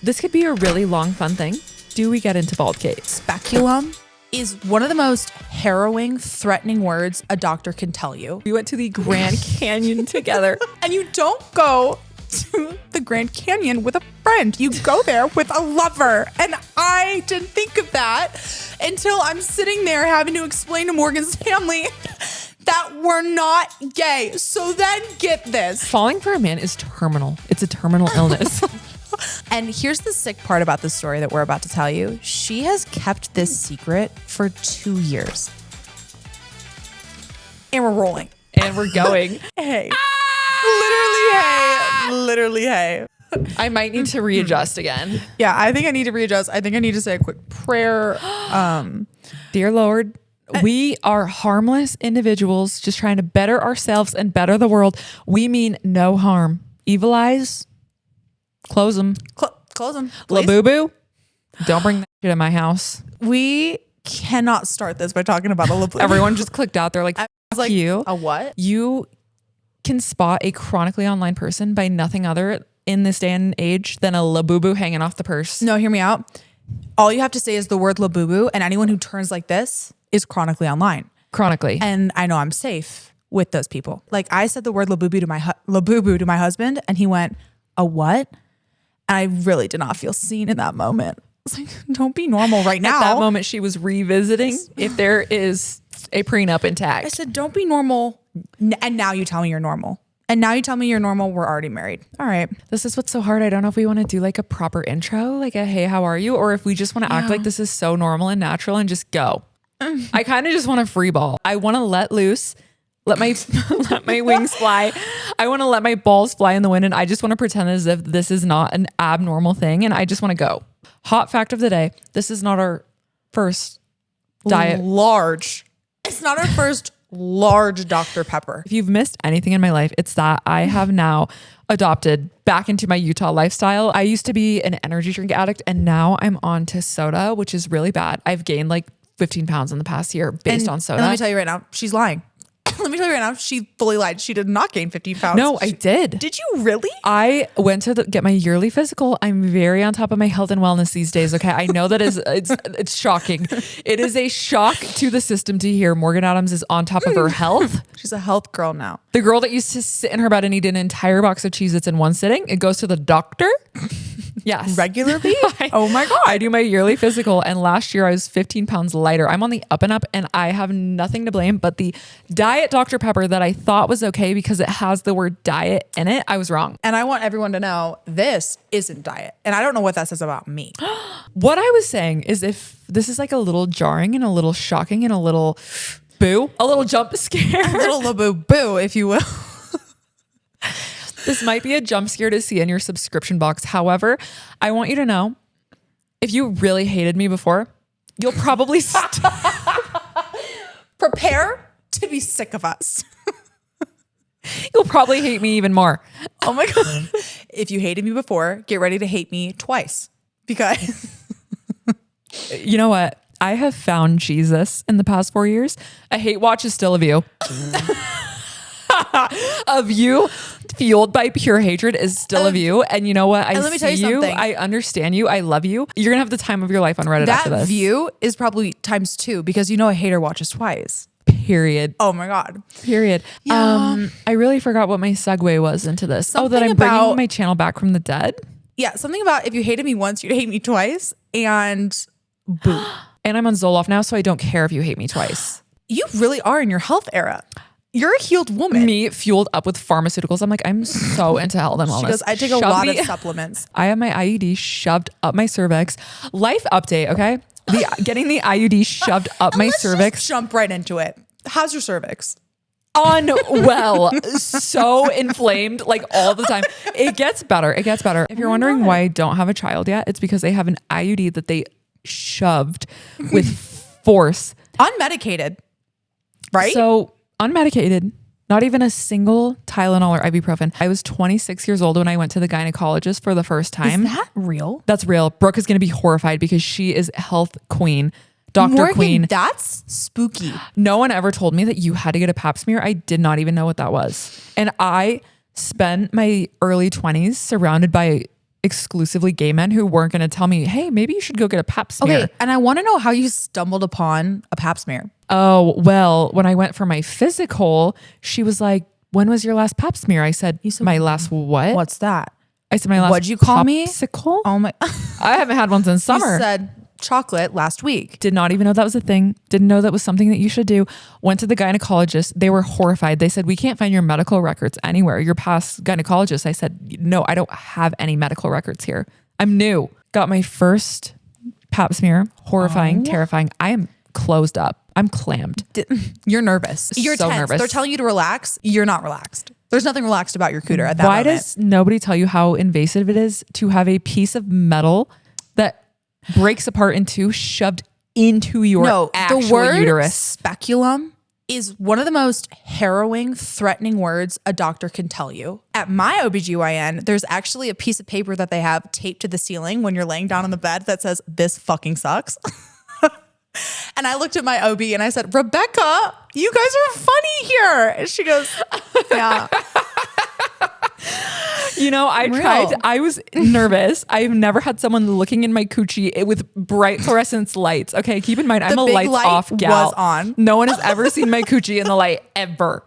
This could be a really long, fun thing. Do we get into bald cave? Speculum is one of the most harrowing, threatening words a doctor can tell you. We went to the Grand Canyon together. And you don't go to the Grand Canyon with a friend. You go there with a lover. And I didn't think of that until I'm sitting there having to explain to Morgan's family that we're not gay. So then get this. Falling for a man is terminal. It's a terminal illness. And here's the sick part about this story that we're about to tell you. She has kept this secret for 2 years. And we're rolling. And we're going. Hey. Literally, hey. I might need to readjust again. Yeah, I think I need to readjust. I think I need to say a quick prayer. Dear Lord, we are harmless individuals just trying to better ourselves and better the world. We mean no harm. Evil eyes, close them. Close them. La boo boo, don't bring that shit in my house. We cannot start this by talking about a la boo. Everyone just clicked out. They're like, I was like, you. A what? You can spot a chronically online person by nothing other in this day and age than a la boo boo hanging off the purse. No, hear me out. All you have to say is the word la boo boo, and anyone who turns like this is chronically online. Chronically. And I know I'm safe with those people. Like I said the word la boo boo to my husband, and he went, a what? And I really did not feel seen in that moment. I was like, don't be normal right now. At that moment, she was revisiting if there is a prenup intact. I said, don't be normal. And now you tell me you're normal. And now you tell me you're normal. We're already married. All right. This is what's so hard. I don't know if we want to do like a proper intro, like a, hey, how are you? Or if we just want to act like this is so normal and natural and just go. I kind of just want to free ball. I want to let loose, let my wings fly. I want to let my balls fly in the wind. And I just want to pretend as if this is not an abnormal thing. And I just want to go. Hot fact of the day. This is not our first diet. It's not our first large Dr. Pepper. If you've missed anything in my life, it's that I have now adopted back into my Utah lifestyle. I used to be an energy drink addict and now I'm on to soda, which is really bad. I've gained like 15 pounds in the past year based on soda. And let me tell you right now, she's lying. Let me tell you right now, she fully lied. She did not gain 15 pounds. No, I did. Did you really? I went to get my yearly physical. I'm very on top of my health and wellness these days. Okay. I know that it's shocking. It is a shock to the system to hear Morgan Adams is on top of her health. She's a health girl now. The girl that used to sit in her bed and eat an entire box of Cheez-Its in one sitting, it goes to the doctor. Yes. Regularly? Oh my God. I do my yearly physical and last year I was 15 pounds lighter. I'm on the up and up and I have nothing to blame but the diet Dr. Pepper that I thought was okay because it has the word diet in it. I was wrong. And I want everyone to know this isn't diet. And I don't know what that says about me. What I was saying is if this is like a little jarring and a little shocking and a little boo, a little jump scare. A little boo boo, if you will. This might be a jump scare to see in your subscription box. However, I want you to know, if you really hated me before, you'll probably prepare to be sick of us. You'll probably hate me even more. Oh my God. If you hated me before, get ready to hate me twice. Because you know what? I have found Jesus in the past 4 years. A hate watch is still a view. A view fueled by pure hatred is still a view. And you know what? Let me tell you something. I understand you. I love you. You're going to have the time of your life on Reddit after this. That view is probably times 2 because you know a hater watches twice. Period. Oh my God. Period. Yeah. I really forgot what my segue was into this. Something that I'm bringing my channel back from the dead. Yeah. Something about if you hated me once, you'd hate me twice. And boom. And I'm on Zoloft now, so I don't care if you hate me twice. You really are in your health era. You're a healed woman. Me fueled up with pharmaceuticals. I'm like, I'm so into health and wellness. She goes, I take a lot of supplements. I have my IUD shoved up my cervix. Life update, okay? Getting the IUD shoved up my cervix. Just jump right into it. How's your cervix? Unwell. So inflamed, like all the time. It gets better. It gets better. If you're wondering why I don't have a child yet, it's because they have an IUD that they shoved with force. Unmedicated, right? So unmedicated, not even a single Tylenol or ibuprofen. I was 26 years old when I went to the gynecologist for the first time. Is that real? That's real. Brooke is going to be horrified because she is health queen, Dr. Morgan, Queen. That's spooky. No one ever told me that you had to get a pap smear. I did not even know what that was. And I spent my early 20s surrounded by exclusively gay men who weren't going to tell me, hey, maybe you should go get a pap smear. Okay, and I want to know how you stumbled upon a pap smear. Oh, well, when I went for my physical, she was like, when was your last pap smear? I said, my last what? What's that? I said, my last What'd you call me? popsicle? Oh my. I haven't had one since summer. You said chocolate last week. Did not even know that was a thing. Didn't know that was something that you should do. Went to the gynecologist. They were horrified. They said, we can't find your medical records anywhere. Your past gynecologist. I said, no, I don't have any medical records here. I'm new. Got my first pap smear. Horrifying, terrifying. I am closed up. I'm clammed. You're nervous. You're so tense. nervous. They're telling you to relax. You're not relaxed. There's nothing relaxed about your cooter at that moment. Why does nobody tell you how invasive it is to have a piece of metal that breaks apart in two shoved into your actual the word uterus? Speculum is one of the most harrowing, threatening words a doctor can tell you. At my OBGYN, there's actually a piece of paper that they have taped to the ceiling when you're laying down on the bed that says, this fucking sucks. And I looked at my OB and I said, Rebecca, you guys are funny here. And she goes, yeah. You know, I was nervous. I've never had someone looking in my coochie with bright fluorescence lights. Okay, keep in mind, I'm a lights off gal. Was on. No one has ever seen my coochie in the light ever.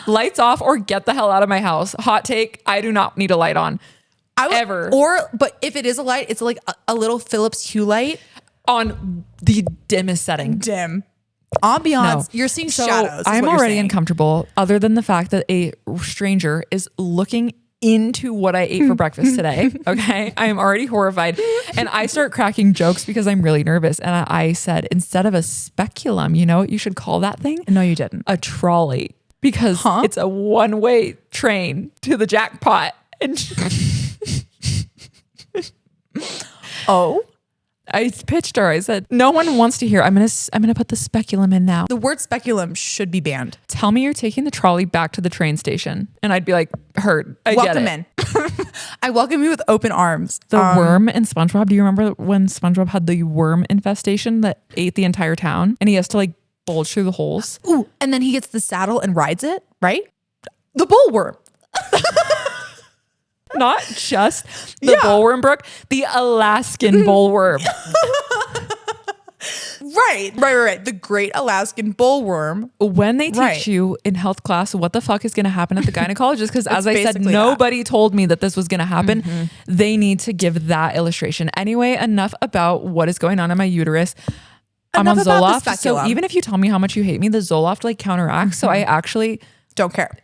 Lights off or get the hell out of my house. Hot take, I do not need a light on. Ever. But if it is a light, it's like a little Philips Hue light. On the dimmest setting. Dim. Ambiance. No. You're seeing shadows. I'm already uncomfortable, other than the fact that a stranger is looking into what I ate for breakfast today. Okay. I am already horrified. And I start cracking jokes because I'm really nervous. And I said, instead of a speculum, you know what you should call that thing? No, you didn't. A trolley. Because it's a one-way train to the jackpot. And oh. I pitched her. I said, no one wants to hear. I'm gonna put the speculum in now. The word speculum should be banned. Tell me you're taking the trolley back to the train station. And I'd be like, heard. Welcome in. I welcome you with open arms. The worm in SpongeBob. Do you remember when SpongeBob had the worm infestation that ate the entire town? And he has to like bulge through the holes. Ooh, and then he gets the saddle and rides it, right? The bullworm. Not just the bullworm, Brooke, the Alaskan bullworm. Right. The great Alaskan bullworm. When they teach you in health class what the fuck is going to happen at the gynecologist, because as I said, nobody told me that this was going to happen. Mm-hmm. They need to give that illustration. Anyway, enough about what is going on in my uterus. I'm on Zoloft. So even if you tell me how much you hate me, the Zoloft like counteracts. Mm-hmm. So I actually don't care.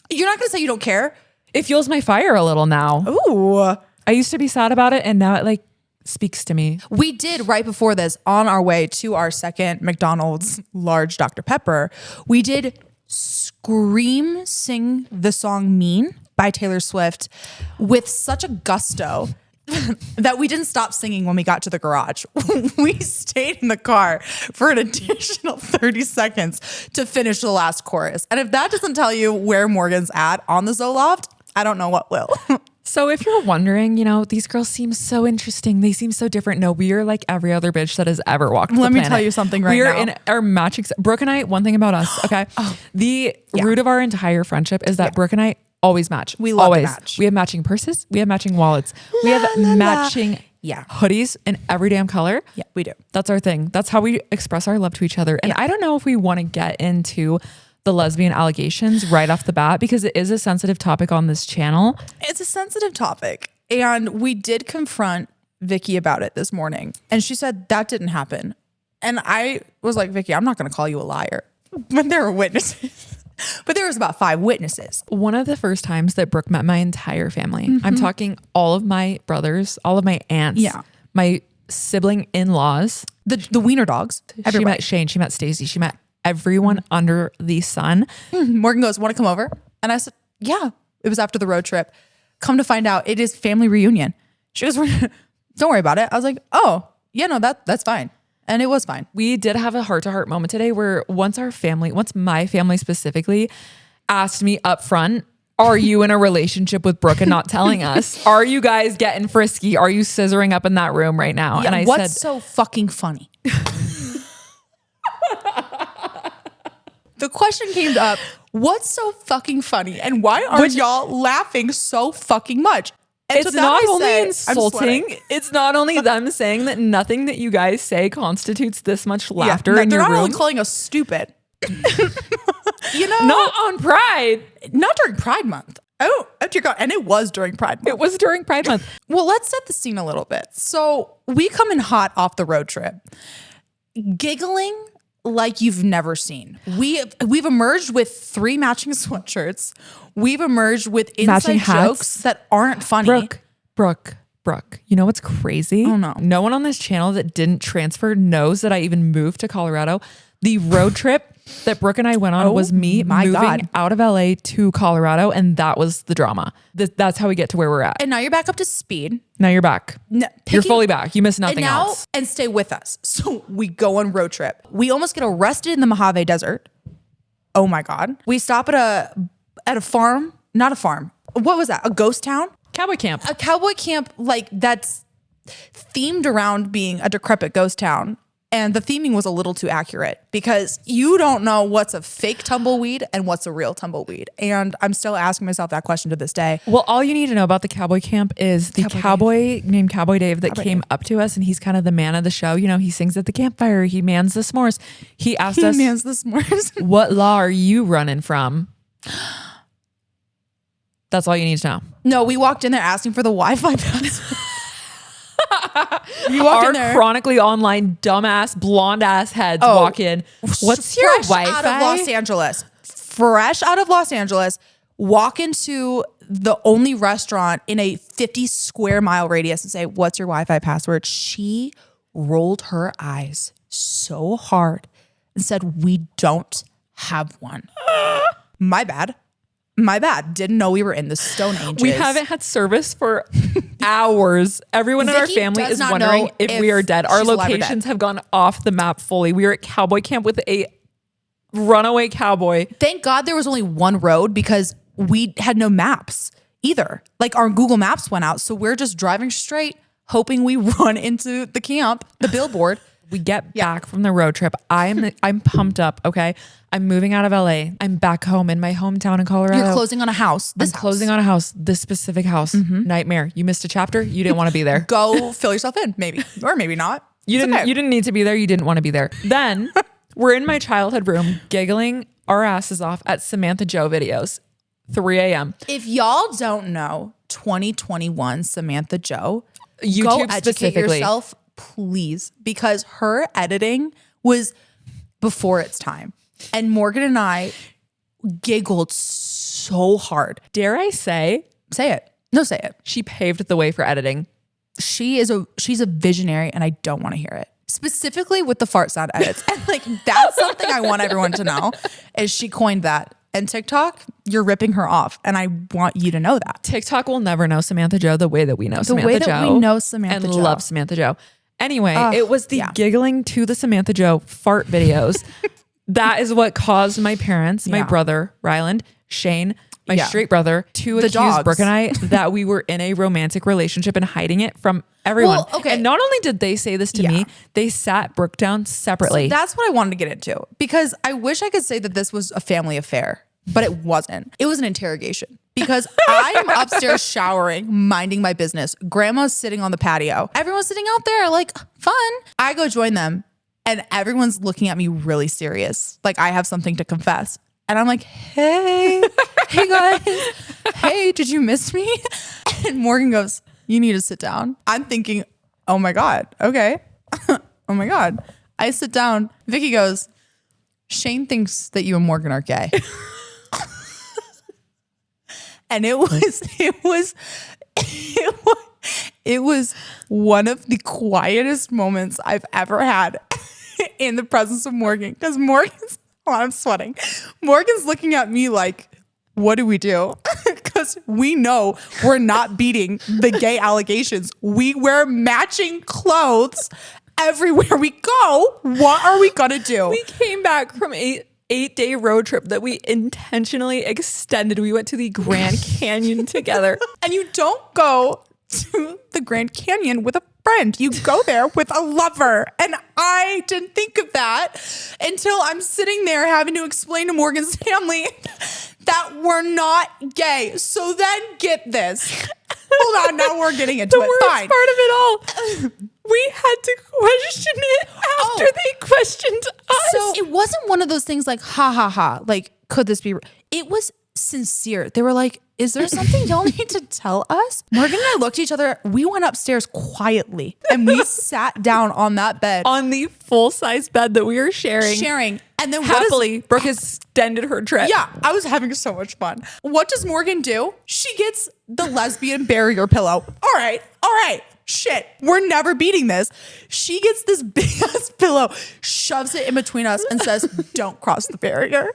You're not going to say you don't care. It fuels my fire a little now. Ooh. I used to be sad about it and now it like speaks to me. We did right before this on our way to our second McDonald's large Dr. Pepper. We did scream sing the song Mean by Taylor Swift with such a gusto that we didn't stop singing when we got to the garage. We stayed in the car for an additional 30 seconds to finish the last chorus. And if that doesn't tell you where Morgan's at on the Zoloft, I don't know what will. So if you're wondering, you know, these girls seem so interesting. They seem so different. No, we are like every other bitch that has ever walked the planet. Let me tell you something right now. We are in our matching. Brooke and I, one thing about us, okay? The root of our entire friendship is that Brooke and I always match. We love to match. We have matching purses. We have matching wallets. We have matching hoodies in every damn color. Yeah, we do. That's our thing. That's how we express our love to each other. And I don't know if we want to get into the lesbian allegations right off the bat because it is a sensitive topic on this channel. It's a sensitive topic. And we did confront Vicky about it this morning. And she said that didn't happen. And I was like, Vicky, I'm not going to call you a liar. But there were witnesses. But there was about 5 witnesses. One of the first times that Brooke met my entire family, I'm talking all of my brothers, all of my aunts, my sibling in-laws. The wiener dogs. Everybody. She met Shane, she met Stacey, she met everyone under the sun. Morgan goes, want to come over? And I said, yeah. It was after the road trip. Come to find out, it is family reunion. She goes, don't worry about it. I was like, oh, yeah, no, that's fine. And it was fine. We did have a heart-to-heart moment today where once my family specifically asked me up front, are you in a relationship with Brooke and not telling us? Are you guys getting frisky? Are you scissoring up in that room right now? Yeah, and I what's said, so fucking funny? The question came up, what's so fucking funny? And why aren't y'all laughing so fucking much? And It's to that not I only say, I'm insulting, sweating. it's not only them saying that nothing that you guys say constitutes this much laughter in they're your not room. only calling us stupid. You know, Not on Pride. not during Pride Month. Oh dear God. And it was during Pride Month. It was during Pride Month. Well, let's set the scene a little bit. So we come in hot off the road trip, giggling like you've never seen. We've emerged with 3 matching sweatshirts. We've emerged with inside Matching hats. jokes that aren't funny. Brooke, you know what's crazy? Oh, no. No one on this channel that didn't transfer knows that I even moved to Colorado. The road trip that Brooke and I went on was me moving out of LA to Colorado, and that was the drama. That's how we get to where we're at. And now you're back up to speed. Now you're back. You're fully back. You missed nothing else. And stay with us. So we go on road trip. We almost get arrested in the Mojave Desert. Oh my God. We stop at a farm, not a farm. What was that? A ghost town? Cowboy camp. A cowboy camp like that's themed around being a decrepit ghost town. And the theming was a little too accurate because you don't know what's a fake tumbleweed and what's a real tumbleweed. And I'm still asking myself that question to this day. Well, all you need to know about the cowboy camp is the cowboy named Cowboy Dave that came up to us, and he's kind of the man of the show. You know, he sings at the campfire. He mans the s'mores. He asked us, mans the s'mores. what law are you running from? That's all you need to know. No, we walked in there asking for the Wi-Fi password. Our chronically online dumbass blonde ass heads walk in. What's your Wi-Fi? Out of Los Angeles. Fresh out of Los Angeles. Walk into the only restaurant in a 50 square mile radius and say, what's your Wi-Fi password? She rolled her eyes so hard and said, we don't have one. My bad. Didn't know we were in the Stone Ages. We haven't had service for hours. Everyone in our family is wondering if we are dead. Our locations have gone off the map fully. We are at cowboy camp with a runaway cowboy. Thank God there was only one road because we had no maps either. Like our Google Maps went out. So we're just driving straight, hoping we run into the camp, the billboard. We get back from the road trip. I'm pumped up. Okay. I'm moving out of LA. I'm back home in my hometown in Colorado. You're closing on a house. Closing on a house. This specific house. Nightmare. You missed a chapter. You didn't want to be there. Go fill yourself in, maybe. Or maybe not. You didn't need to be there. You didn't want to be there. Then we're in my childhood room giggling our asses off at Samantha Joe videos. 3 a.m. If y'all don't know 2021 Samantha Joe, YouTube go educate specifically. yourself, please, because her editing was before its time. And Morgan and I giggled so hard. Dare I say? Say it. No, say it. She paved the way for editing. She's a visionary, and I don't want to hear it. Specifically with the fart sound edits. And like that's something I want everyone to know is she coined that. And TikTok, you're ripping her off. And I want you to know that. TikTok will never know Samantha Joe the way that we know Samantha Joe. The way that we know Samantha and Joe. love Samantha Joe. Anyway, it was the giggling to the Samantha Joe fart videos. That is what caused my parents, my brother, Ryland, Shane, my straight brother, to accuse Brooke and I that we were in a romantic relationship and hiding it from everyone. Well, okay. And not only did they say this to me, they sat Brooke down separately. So that's what I wanted to get into because I wish I could say that this was a family affair, but it wasn't. It was an interrogation because I'm upstairs showering, minding my business. Grandma's sitting on the patio. Everyone's sitting out there like fun. I go join them and everyone's looking at me really serious. Like I have something to confess. And I'm like, hey guys, hey, did you miss me? And Morgan goes, you need to sit down. I'm thinking, oh my God, okay. Oh my God. I sit down. Vicky goes, Shane thinks that you and Morgan are gay. And it was one of the quietest moments I've ever had in the presence of Morgan. Because Morgan's, I'm sweating. Morgan's looking at me like, what do we do? Because we know we're not beating the gay allegations. We wear matching clothes everywhere we go. What are we gonna do? We came back from a 8-day road trip that we intentionally extended. We went to the Grand Canyon together. And you don't go to the Grand Canyon with a friend. You go there with a lover. And I didn't think of that until I'm sitting there having to explain to Morgan's family that we're not gay. So then get this. Hold on, now we're getting into The it. worst Fine. part of it all. We had to question it after they questioned us. So it wasn't one of those things like, ha ha ha, like, could this be? It was sincere. They were like, is there something y'all need to tell us? Morgan and I looked at each other. We went upstairs quietly and we sat down on that bed. On the full-size bed that we were sharing. And then Happily, Brooke extended her trip. Yeah, I was having so much fun. What does Morgan do? She gets the lesbian barrier pillow. All right. Shit, we're never beating this. She gets this big ass pillow, shoves it in between us and says, don't cross the barrier.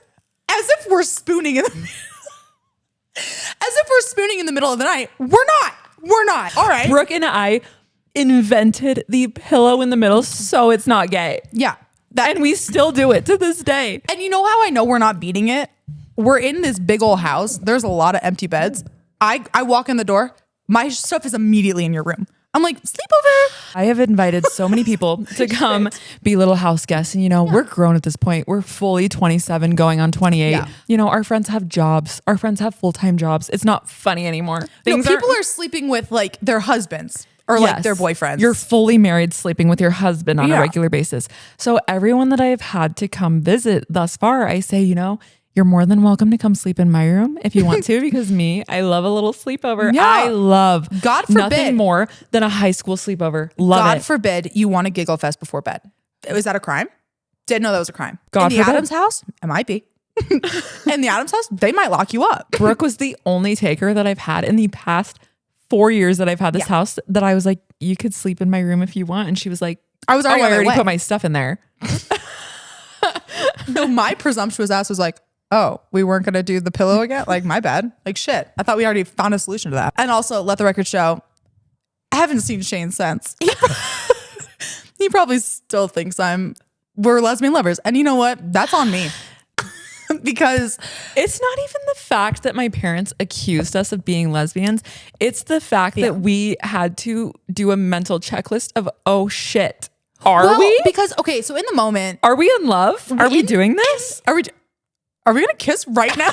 As if we're spooning in the middle of the night. We're not. All right. Brooke and I invented the pillow in the middle so it's not gay. Yeah. And we still do it to this day. And you know how I know we're not beating it? We're in this big old house. There's a lot of empty beds. I walk in the door. My stuff is immediately in your room. I'm like, sleepover. I have invited so many people to come be little house guests. And, we're grown at this point. We're fully 27 going on 28. Yeah. Our friends have jobs. Our friends have full-time jobs. It's not funny anymore. People are sleeping with like their husbands or like their boyfriends. You're fully married, sleeping with your husband on a regular basis. So everyone that I've had to come visit thus far, I say, you're more than welcome to come sleep in my room if you want to, because I love a little sleepover. Yeah. I love God forbid nothing more than a high school sleepover. Love God it. forbid you want to giggle fest before bed. Was that a crime? Didn't know that was a crime. God in the forbid. Adams house, it might be. In the Adams house, they might lock you up. Brooke was the only taker that I've had in the past 4 years that I've had this house that I was like, you could sleep in my room if you want. And she was like, I was already, I already put my stuff in there. No, my presumptuous ass was like, oh, we weren't going to do the pillow again? Like, my bad. Like, shit. I thought we already found a solution to that. And also, let the record show, I haven't seen Shane since. He probably still thinks we're lesbian lovers. And you know what? That's on me. Because it's not even the fact that my parents accused us of being lesbians. It's the fact that we had to do a mental checklist of, oh shit, are we? Because, okay, so in the moment. Are we in love? Are we doing this? Are we gonna kiss right now?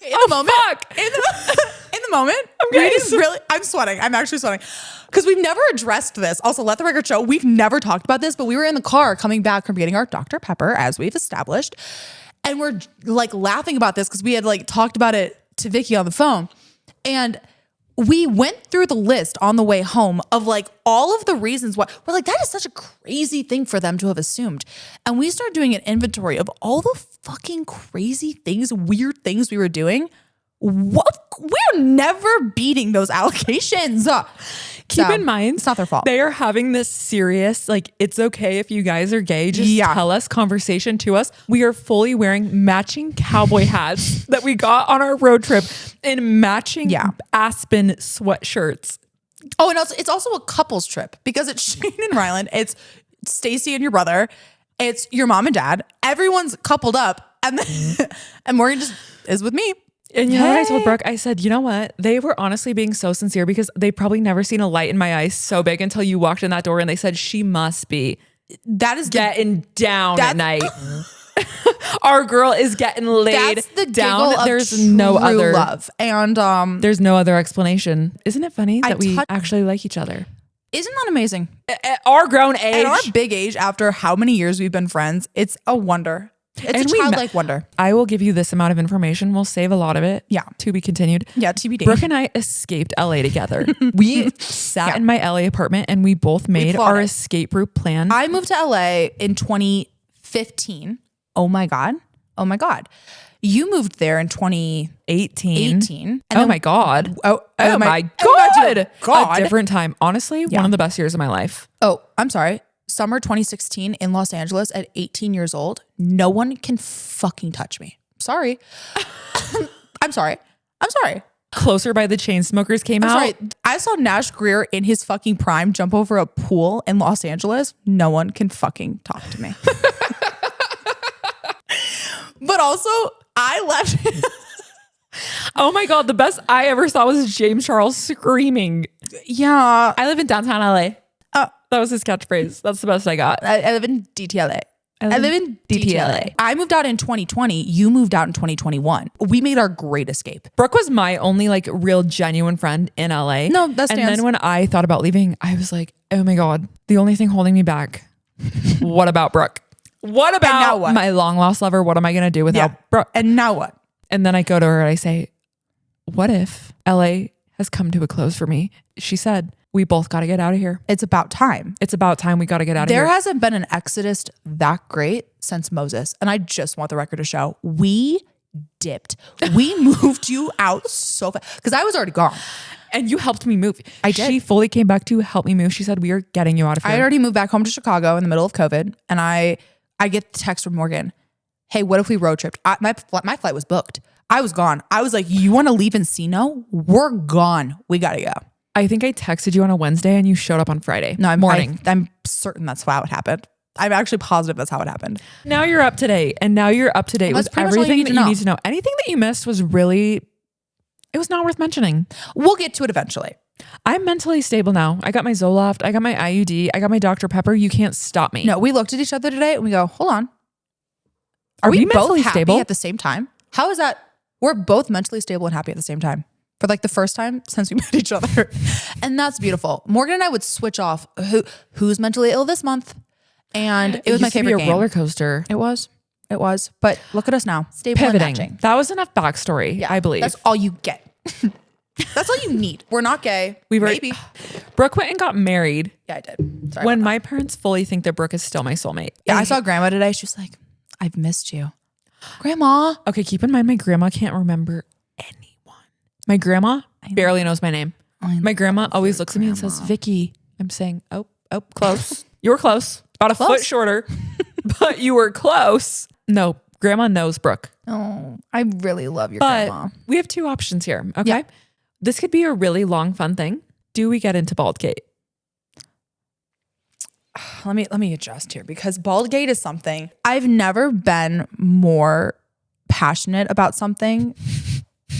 In the moment. Fuck. In the moment. I'm sweating. I'm actually sweating. Because we've never addressed this. Also, let the record show, we've never talked about this, but we were in the car coming back from getting our Dr. Pepper, as we've established. And we're like laughing about this because we had like talked about it to Vicky on the phone. And we went through the list on the way home of like all of the reasons why we're like, that is such a crazy thing for them to have assumed. And we started doing an inventory of all the fucking crazy things, weird things we were doing. We're never beating those allegations. Keep in mind, it's not their fault. They are having this serious, like, it's okay if you guys are gay, just tell us, conversation to us. We are fully wearing matching cowboy hats that we got on our road trip and matching Aspen sweatshirts. Oh, and also, it's also a couples trip because it's Shane and Ryland. It's Stacy and your brother. It's your mom and dad. Everyone's coupled up. And then, and Morgan just is with me. And you know what I told Brooke? I said, you know what? They were honestly being so sincere because they probably never seen a light in my eyes so big until you walked in that door and they said, she must be getting down at night. Our girl is getting laid down. There's no other love. And there's no other explanation. Isn't it funny that we actually like each other? Isn't that amazing? At our grown age. At our big age, after how many years we've been friends, it's a wonder. It's a childlike wonder. I will give you this amount of information. We'll save a lot of it. Yeah. To be continued. Yeah, TBD. Brooke and I escaped LA together. We sat in my LA apartment and we both made our escape route plan. I moved to LA in 2015. Oh my God. You moved there in 2018. Oh my God. Oh my God. A different time. Honestly, one of the best years of my life. Oh, I'm sorry. Summer 2016 in Los Angeles at 18 years old. No one can fucking touch me. Sorry. I'm sorry. Closer by the Chainsmokers came out. Sorry. I saw Nash Greer in his fucking prime jump over a pool in Los Angeles. No one can fucking talk to me. But also, I left. Oh my God. The best I ever saw was James Charles screaming. Yeah. I live in downtown LA. That was his catchphrase. That's the best I got. I live in DTLA. I live in DTLA. I moved out in 2020. You moved out in 2021. We made our great escape. Brooke was my only like real genuine friend in LA. No, that stands. And then when I thought about leaving, I was like, oh my God, the only thing holding me back. What about Brooke? What about my long lost lover? What am I going to do without Brooke? And now what? And then I go to her and I say, what if LA has come to a close for me? She said, we both got to get out of here. It's about time. It's about time we got to get out of here. There hasn't been an exodus that great since Moses. And I just want the record to show we dipped. We moved you out so fast because I was already gone. And you helped me move. I did. She fully came back to help me move. She said, we are getting you out of here. I had already moved back home to Chicago in the middle of COVID. And I get the text from Morgan. Hey, what if we road tripped? My flight was booked. I was gone. I was like, you want to leave Encino? We're gone. We got to go. I think I texted you on a Wednesday and you showed up on Friday morning. I'm certain that's how it happened. I'm actually positive that's how it happened. Now you're up to date. And now you're up to date with everything that you need to know. Anything that you missed was really, it was not worth mentioning. We'll get to it eventually. I'm mentally stable now. I got my Zoloft. I got my IUD. I got my Dr. Pepper. You can't stop me. No, we looked at each other today and we go, hold on. Are we both happy stable at the same time? How is that? We're both mentally stable and happy at the same time. For like the first time since we met each other. And that's beautiful. Morgan and I would switch off who's mentally ill this month. And it was my favorite game. Roller coaster. It was. But look at us now. Stable and matching. That was enough backstory, I believe. That's all you get. That's all you need. We're not gay. Maybe. Brooke went and got married. Yeah, I did. Sorry when my parents fully think that Brooke is still my soulmate. Yeah, I saw grandma today. She was like, I've missed you. Grandma. Okay, keep in mind my grandma can't remember anyone. My grandma barely knows my name. My grandma always looks at me and says, Vicky. I'm saying, oh, close. You were close. About a foot shorter, but you were close. No, grandma knows Brooke. Oh, I really love your grandma. We have two options here, okay? Yeah. This could be a really long, fun thing. Do we get into Baldgate? Let me adjust here because Baldgate is something. I've never been more passionate about something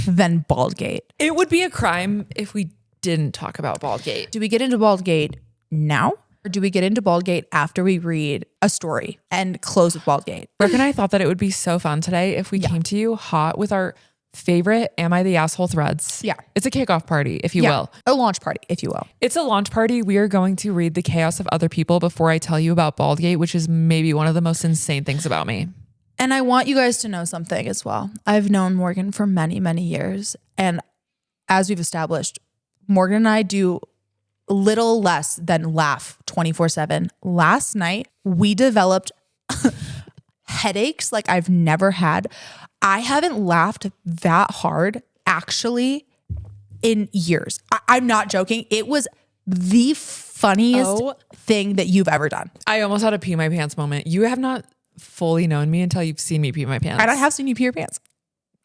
than Baldgate. It would be a crime if we didn't talk about Baldgate. Do we get into Baldgate now? Or do we get into Baldgate after we read a story and close with Baldgate? Brooke and I thought that it would be so fun today if we came to you hot with our favorite Am I the Asshole threads. Yeah. It's a kickoff party, if you will. A launch party, if you will. It's a launch party. We are going to read The Chaos of Other People before I tell you about Baldgate, which is maybe one of the most insane things about me. And I want you guys to know something as well. I've known Morgan for many, many years. And as we've established, Morgan and I do little less than laugh 24/7. Last night, we developed headaches like I've never had. I haven't laughed that hard actually in years. I'm not joking. It was the funniest thing that you've ever done. I almost had a pee my pants moment. You have not fully known me until you've seen me pee my pants. And I have seen you pee your pants.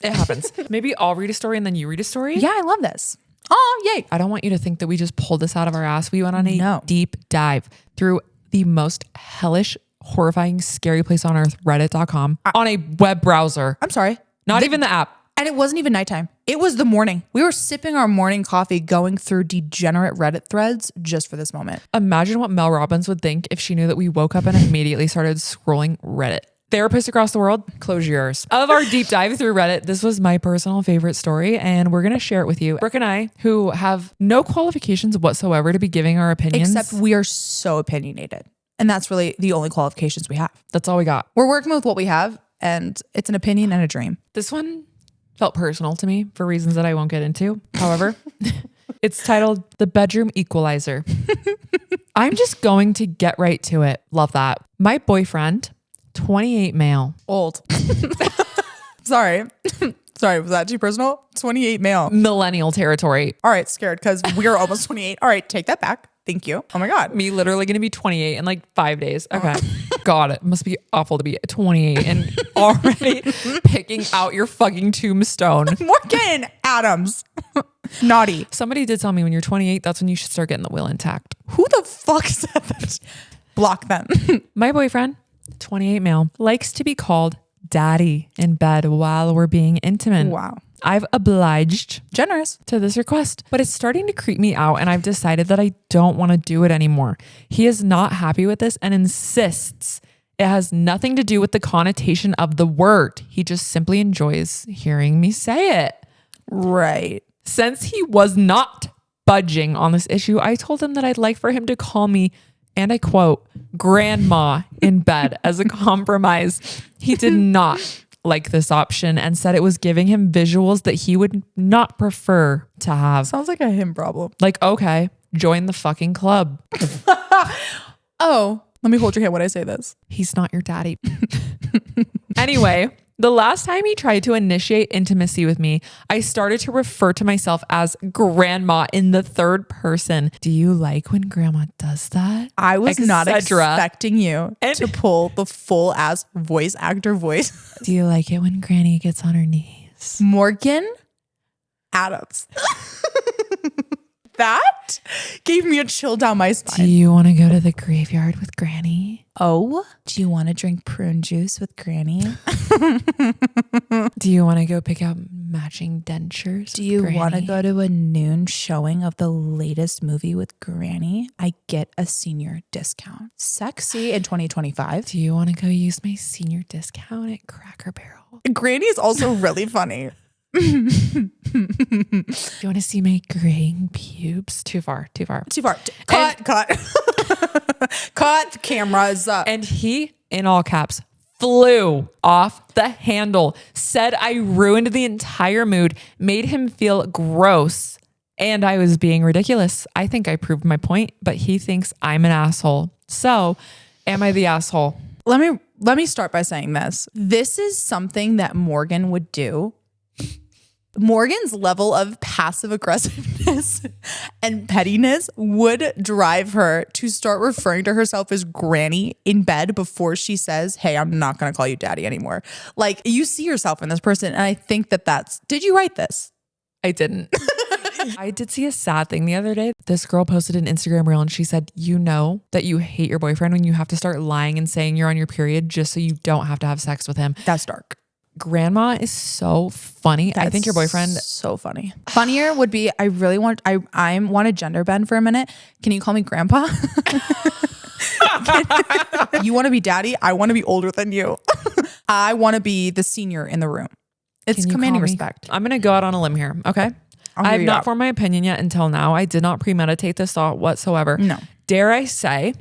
It happens. Maybe I'll read a story and then you read a story. Yeah, I love this. Oh, yay. I don't want you to think that we just pulled this out of our ass. We went on a deep dive through the most hellish, horrifying, scary place on earth, reddit.com, on a web browser. I'm sorry. Not even the app. And it wasn't even nighttime. It was the morning. We were sipping our morning coffee going through degenerate Reddit threads just for this moment. Imagine what Mel Robbins would think if she knew that we woke up and immediately started scrolling Reddit. Therapists across the world, close your ears. Of our deep dive through Reddit, this was my personal favorite story, and we're going to share it with you. Brooke and I, who have no qualifications whatsoever to be giving our opinions. Except we are so opinionated. And that's really the only qualifications we have. That's all we got. We're working with what we have, and it's an opinion and a dream. This one felt personal to me for reasons that I won't get into. However, it's titled The Bedroom Equalizer. I'm just going to get right to it. Love that. My boyfriend, 28 male. Old. Sorry. Sorry, was that too personal? 28 male. Millennial territory. All right, scared because we're almost 28. All right, take that back. Thank you. Oh my God. Me literally going to be 28 in like 5 days. Okay. God, it must be awful to be 28 and already picking out your fucking tombstone. Morgan Adams. Naughty. Somebody did tell me when you're 28, that's when you should start getting the will intact. Who the fuck said that? Block them. My boyfriend, 28 male, likes to be called daddy in bed while we're being intimate. Wow. I've obliged generous to this request, but it's starting to creep me out and I've decided that I don't want to do it anymore. He is not happy with this and insists It has nothing to do with the connotation of the word. He just simply enjoys hearing me say it. Right. Since he was not budging on this issue, I told him that I'd like for him to call me, and I quote, grandma in bed as a compromise. He did not like this option and said it was giving him visuals that he would not prefer to have. Sounds like a him problem. Like, okay, join the fucking club. Oh, let me hold your hand when I say this. He's not your daddy. Anyway, the last time he tried to initiate intimacy with me, I started to refer to myself as grandma in the third person. Do you like when grandma does that? I was not expecting you to pull the full ass voice actor voice. Do you like it when granny gets on her knees? Morgan Adams. That gave me a chill down my spine. Do you want to go to the graveyard with granny? Oh, do you want to drink prune juice with granny? Do you want to go pick out matching dentures? Do you want to go to a noon showing of the latest movie with granny? I get a senior discount. Sexy in 2025. Do you want to go use my senior discount at Cracker Barrel? Granny is also really funny. You want to see my graying pubes? Too far. Cut. Cut. The camera's up. And he, in all caps, flew off the handle, said I ruined the entire mood, made him feel gross, and I was being ridiculous. I think I proved my point, but he thinks I'm an asshole. So, am I the asshole? Let me start by saying this. This is something that Morgan would do. Morgan's level of passive aggressiveness and pettiness would drive her to start referring to herself as granny in bed before she says, hey, I'm not going to call you daddy anymore. Like, you see yourself in this person. And I think did you write this? I didn't. I did see a sad thing the other day. This girl posted an Instagram reel and she said, you know that you hate your boyfriend when you have to start lying and saying you're on your period just so you don't have to have sex with him. That's dark. Grandma is so funny. I think your boyfriend so funny. Funnier would be I want to gender bend for a minute. Can you call me grandpa? You want to be daddy? I want to be older than you. I want to be the senior in the room. It's commanding respect. I'm going to go out on a limb here. Okay. I have not formed my opinion yet until now. I did not premeditate this thought whatsoever. No. Dare I say,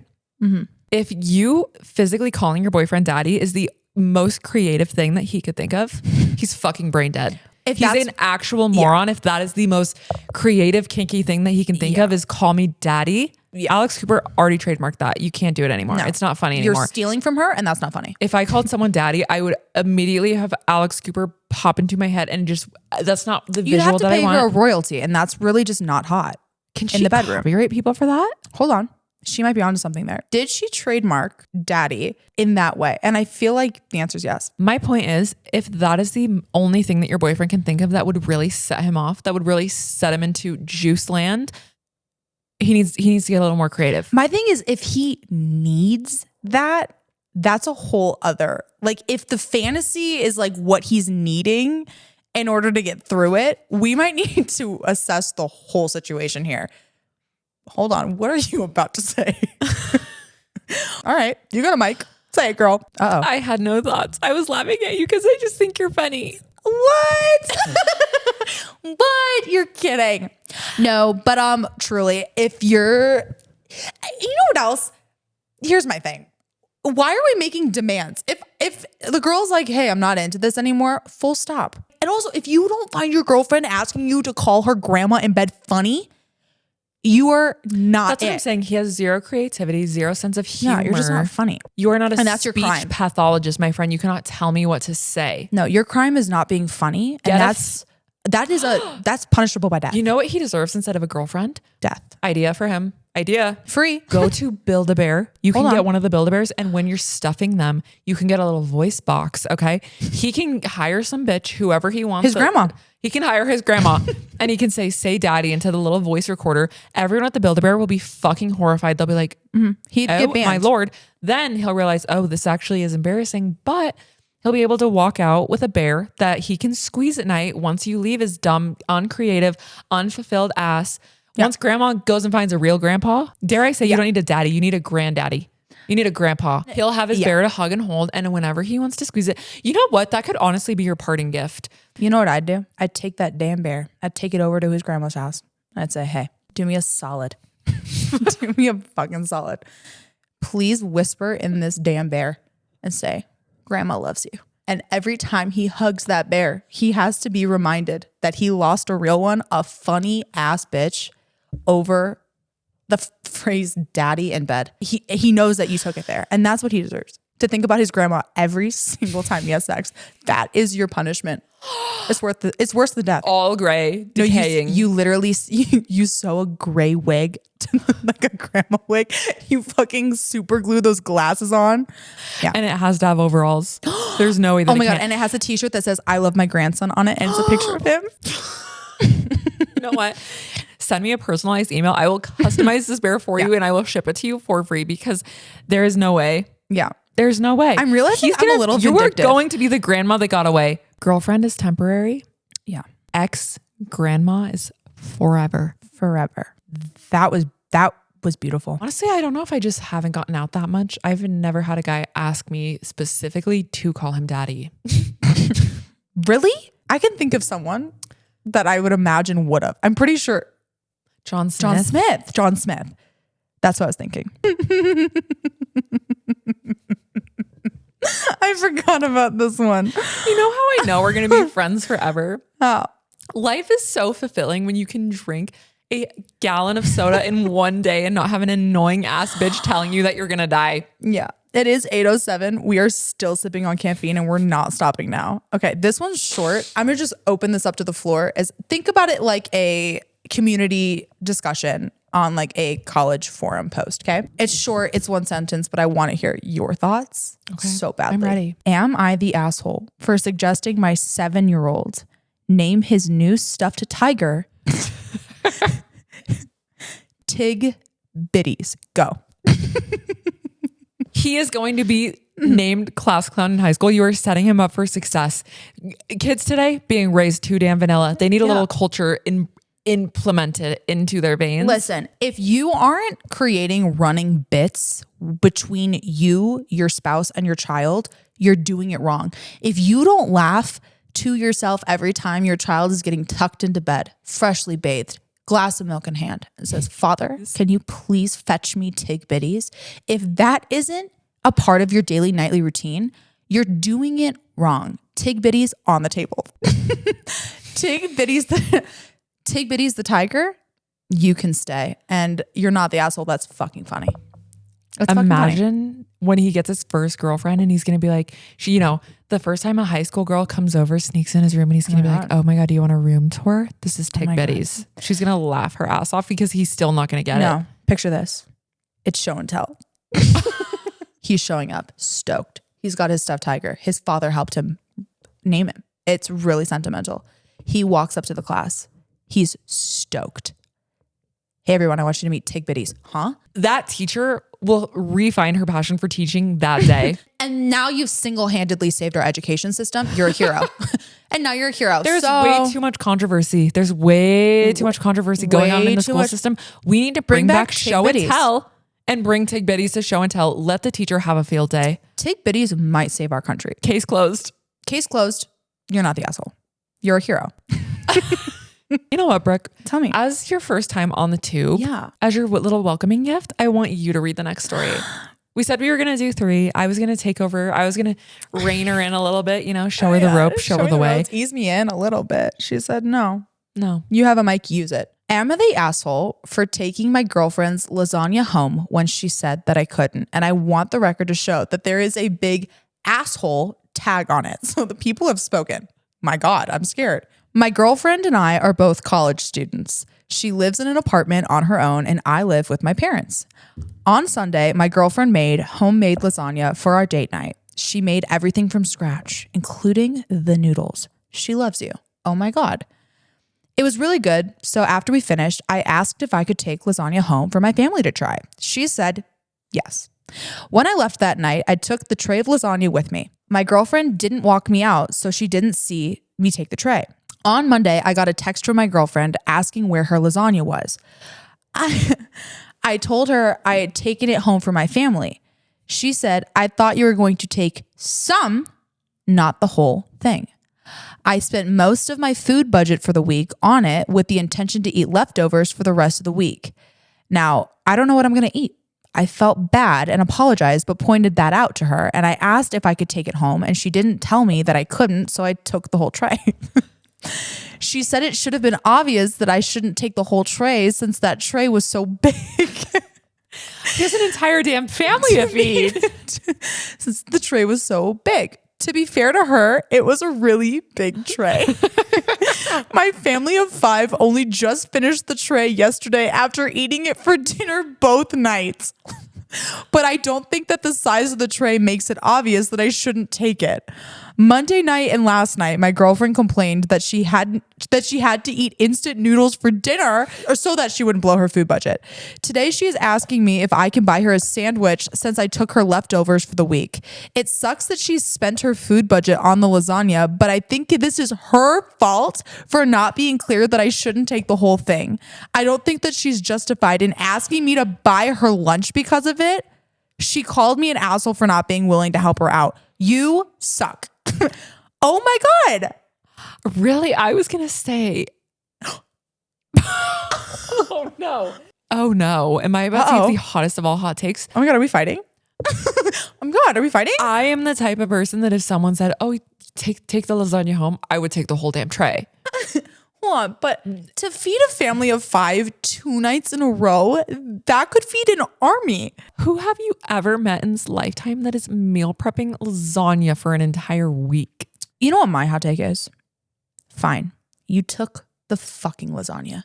if you physically calling your boyfriend daddy is the most creative thing that he could think of, he's fucking brain dead. If he's an actual moron, if that is the most creative, kinky thing that he can think of is call me daddy. Alex Cooper already trademarked that. You can't do it anymore. No. It's not funny anymore. You're stealing from her and that's not funny. If I called someone daddy, I would immediately have Alex Cooper pop into my head and just, that's not the visual that I want. You have to pay her a royalty and that's really just not hot. Can she in the bedroom copyright people for that? Hold on. She might be onto something there. Did she trademark daddy in that way? And I feel like the answer is yes. My point is, if that is the only thing that your boyfriend can think of that would really set him off, that would really set him into juice land, he needs to get a little more creative. My thing is, if he needs that, that's a whole other, like if the fantasy is like what he's needing in order to get through it, we might need to assess the whole situation here. Hold on. What are you about to say? All right. You got a mic. Say it, girl. Uh-oh. I had no thoughts. I was laughing at you because I just think you're funny. What? What? You're kidding. No, but truly, if you're, you know what else? Here's my thing. Why are we making demands? If the girl's like, hey, I'm not into this anymore, full stop. And also, if you don't find your girlfriend asking you to call her grandma in bed funny, you are not. That's what I'm saying. He has zero creativity, zero sense of humor. No, you're just not funny. You are not a and that's speech your crime. Pathologist, my friend. You cannot tell me what to say. No, your crime is not being funny, and that's punishable by death. You know what he deserves instead of a girlfriend? Death. Idea for him. Idea. Free. Go to Build-A-Bear. You can get one of the Build-A-Bears, and when you're stuffing them, you can get a little voice box, okay? He can hire some bitch, whoever he wants. His grandma. He can hire his grandma, and he can say daddy into the little voice recorder. Everyone at the Build-A-Bear will be fucking horrified. They'll be like, he'd get banned. My Lord. Then he'll realize, oh, this actually is embarrassing, but he'll be able to walk out with a bear that he can squeeze at night once you leave his dumb, uncreative, unfulfilled ass. Once grandma goes and finds a real grandpa, dare I say, you don't need a daddy, you need a granddaddy. You need a grandpa. He'll have his bear to hug and hold. And whenever he wants to squeeze it, you know what? That could honestly be your parting gift. You know what I'd do? I'd take that damn bear. I'd take it over to his grandma's house. I'd say, hey, do me a solid. Do me a fucking solid. Please whisper in this damn bear and say, grandma loves you. And every time he hugs that bear, he has to be reminded that he lost a real one, a funny ass bitch, over the phrase daddy in bed. He knows that you took it there. And that's what he deserves. To think about his grandma every single time he has sex. That is your punishment. It's worse than death. All gray, decaying. No, you literally you sew a gray wig to like a grandma wig. You fucking super glue those glasses on. Yeah. And it has to have overalls. There's no way that oh my God. And it has a t-shirt that says I love my grandson on it. And it's a picture of him. You know what? Send me a personalized email. I will customize this bear for you and I will ship it to you for free because there is no way. Yeah. There's no way. I'm realizing I'm a little vindictive. You are going to be the grandma that got away. Girlfriend is temporary. Yeah. Ex-grandma is forever. Forever. That was beautiful. Honestly, I don't know if I just haven't gotten out that much. I've never had a guy ask me specifically to call him daddy. Really? I can think of someone that I would imagine would have. I'm pretty sure. John Smith. John Smith. That's what I was thinking. I forgot about this one. You know how I know we're going to be friends forever? How? Life is so fulfilling when you can drink a gallon of soda in one day and not have an annoying ass bitch telling you that you're going to die. Yeah. It is 8:07. We are still sipping on caffeine and we're not stopping now. Okay. This one's short. I'm going to just open this up to the floor. Think about it like a community discussion on like a college forum post. Okay. It's short. It's one sentence, but I want to hear your thoughts so badly. I'm ready. Am I the asshole for suggesting my 7-year-old name his new stuffed tiger Tig Bitties? Go. He is going to be named class clown in high school. You are setting him up for success. Kids today being raised too damn vanilla. They need a little culture implemented into their veins. Listen, if you aren't creating running bits between you, your spouse, and your child, you're doing it wrong. If you don't laugh to yourself every time your child is getting tucked into bed, freshly bathed, glass of milk in hand, and says, Father, can you please fetch me Tig Bitties? If that isn't a part of your daily nightly routine, you're doing it wrong. Tig Bitties on the table. Tig Bitties the tiger, you can stay. And you're not the asshole. That's fucking funny. Imagine when he gets his first girlfriend and he's going to be like, the first time a high school girl comes over, sneaks in his room and he's going to be like, oh my God, do you want a room tour? This is Tig Bitties. She's going to laugh her ass off because he's still not going to get it. No, picture this. It's show and tell. He's showing up stoked. He's got his stuffed tiger. His father helped him name him. It's really sentimental. He walks up to the class. He's stoked. Hey, everyone, I want you to meet Tig Bitties. Huh? That teacher will refine her passion for teaching that day. And now you've single-handedly saved our education system. You're a hero. And now you're a hero. There's way too much controversy. There's way too much controversy going on in the school system. We need to bring back show and tell and bring Tig Bitties to show and tell. Let the teacher have a field day. Tig Bitties might save our country. Case closed. Case closed. You're not the asshole. You're a hero. You know what, Brooke? Tell me. As your first time on the tube, as your little welcoming gift, I want you to read the next story. We said we were going to do 3. I was going to take over. I was going to rein her in a little bit, show her the rope, show her the way. Ropes, ease me in a little bit. She said, no. You have a mic, use it. Am I the asshole for taking my girlfriend's lasagna home when she said that I couldn't? And I want the record to show that there is a big asshole tag on it. So the people have spoken. My God, I'm scared. My girlfriend and I are both college students. She lives in an apartment on her own and I live with my parents. On Sunday, my girlfriend made homemade lasagna for our date night. She made everything from scratch, including the noodles. She loves you. Oh my God. It was really good. So after we finished, I asked if I could take lasagna home for my family to try. She said yes. When I left that night, I took the tray of lasagna with me. My girlfriend didn't walk me out, so she didn't see me take the tray. On Monday, I got a text from my girlfriend asking where her lasagna was. I told her I had taken it home for my family. She said, I thought you were going to take some, not the whole thing. I spent most of my food budget for the week on it with the intention to eat leftovers for the rest of the week. Now, I don't know what I'm going to eat. I felt bad and apologized, but pointed that out to her. And I asked if I could take it home, and she didn't tell me that I couldn't, so I took the whole tray. She said it should have been obvious that I shouldn't take the whole tray since that tray was so big. He has an entire damn family to feed. Since the tray was so big. To be fair to her, it was a really big tray. My family of 5 only just finished the tray yesterday after eating it for dinner both nights. But I don't think that the size of the tray makes it obvious that I shouldn't take it. Monday night and last night, my girlfriend complained that she had to eat instant noodles for dinner or so that she wouldn't blow her food budget. Today, she is asking me if I can buy her a sandwich since I took her leftovers for the week. It sucks that she's spent her food budget on the lasagna, but I think this is her fault for not being clear that I shouldn't take the whole thing. I don't think that she's justified in asking me to buy her lunch because of it. She called me an asshole for not being willing to help her out. You suck. Oh my God. Really? I was going to say. Oh no. Oh no. Am I about to give the hottest of all hot takes? Oh my God, are we fighting? Oh my God, are we fighting? I am the type of person that if someone said, oh, take the lasagna home, I would take the whole damn tray. Hold on, but to feed a family of 5 2 nights in a row, that could feed an army. Who have you ever met in this lifetime that is meal prepping lasagna for an entire week? You know what my hot take is? Fine. You took the fucking lasagna.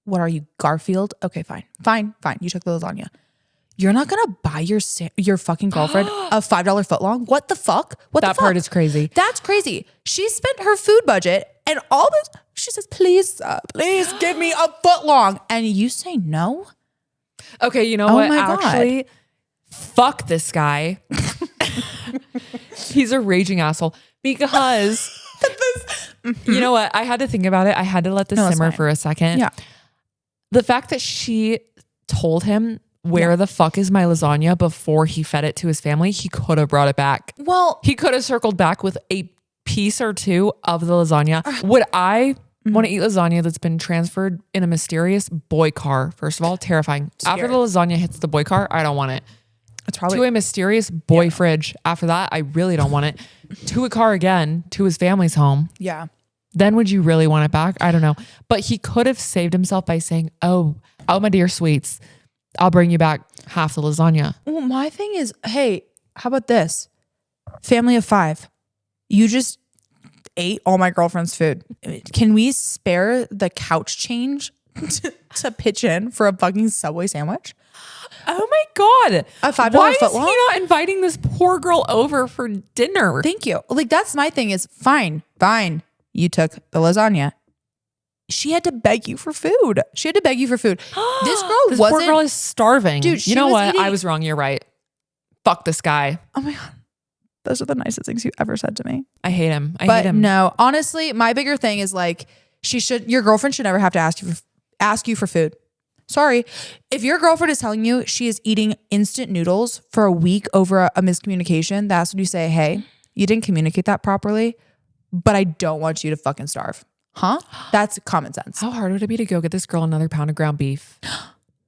What are you, Garfield? Okay, fine. Fine. You took the lasagna. You're not going to buy your fucking girlfriend a $5 footlong? What the fuck? That part is crazy. That's crazy. She spent her food budget and all this. She says, please give me a footlong. And you say no? Okay, you know what? Actually, fuck this guy. He's a raging asshole because you know what? I had to think about it. I had to let this simmer for a second. Yeah. The fact that she told him where the fuck is my lasagna before he fed it to his family, he could have brought it back. Well, he could have circled back with a piece or two of the lasagna. Would I want to eat lasagna that's been transferred in a mysterious boy car? First of all, terrifying. After the lasagna hits the boy car, I don't want it. It's probably to a mysterious boy fridge. After that, I really don't want it. To a car again, to his family's home. Yeah. Then would you really want it back? I don't know. But he could have saved himself by saying, oh, my dear sweets, I'll bring you back half the lasagna. Well, my thing is, hey, how about this? Family of 5. You just ate all my girlfriend's food. Can we spare the couch change to pitch in for a fucking Subway sandwich? Oh my God. A $5 Why footlong? is he not inviting this poor girl over for dinner? Thank you. Like, that's my thing is fine. You took the lasagna. She had to beg you for food. This poor girl is starving. Dude, you know what? I was wrong. You're right. Fuck this guy. Oh my God. Those are the nicest things you ever said to me. I hate him. I hate him. No, honestly, my bigger thing is like, your girlfriend should never have to ask you for food. Sorry. If your girlfriend is telling you she is eating instant noodles for a week over a miscommunication, that's when you say, hey, you didn't communicate that properly, but I don't want you to fucking starve. Huh? That's common sense. How hard would it be to go get this girl another pound of ground beef?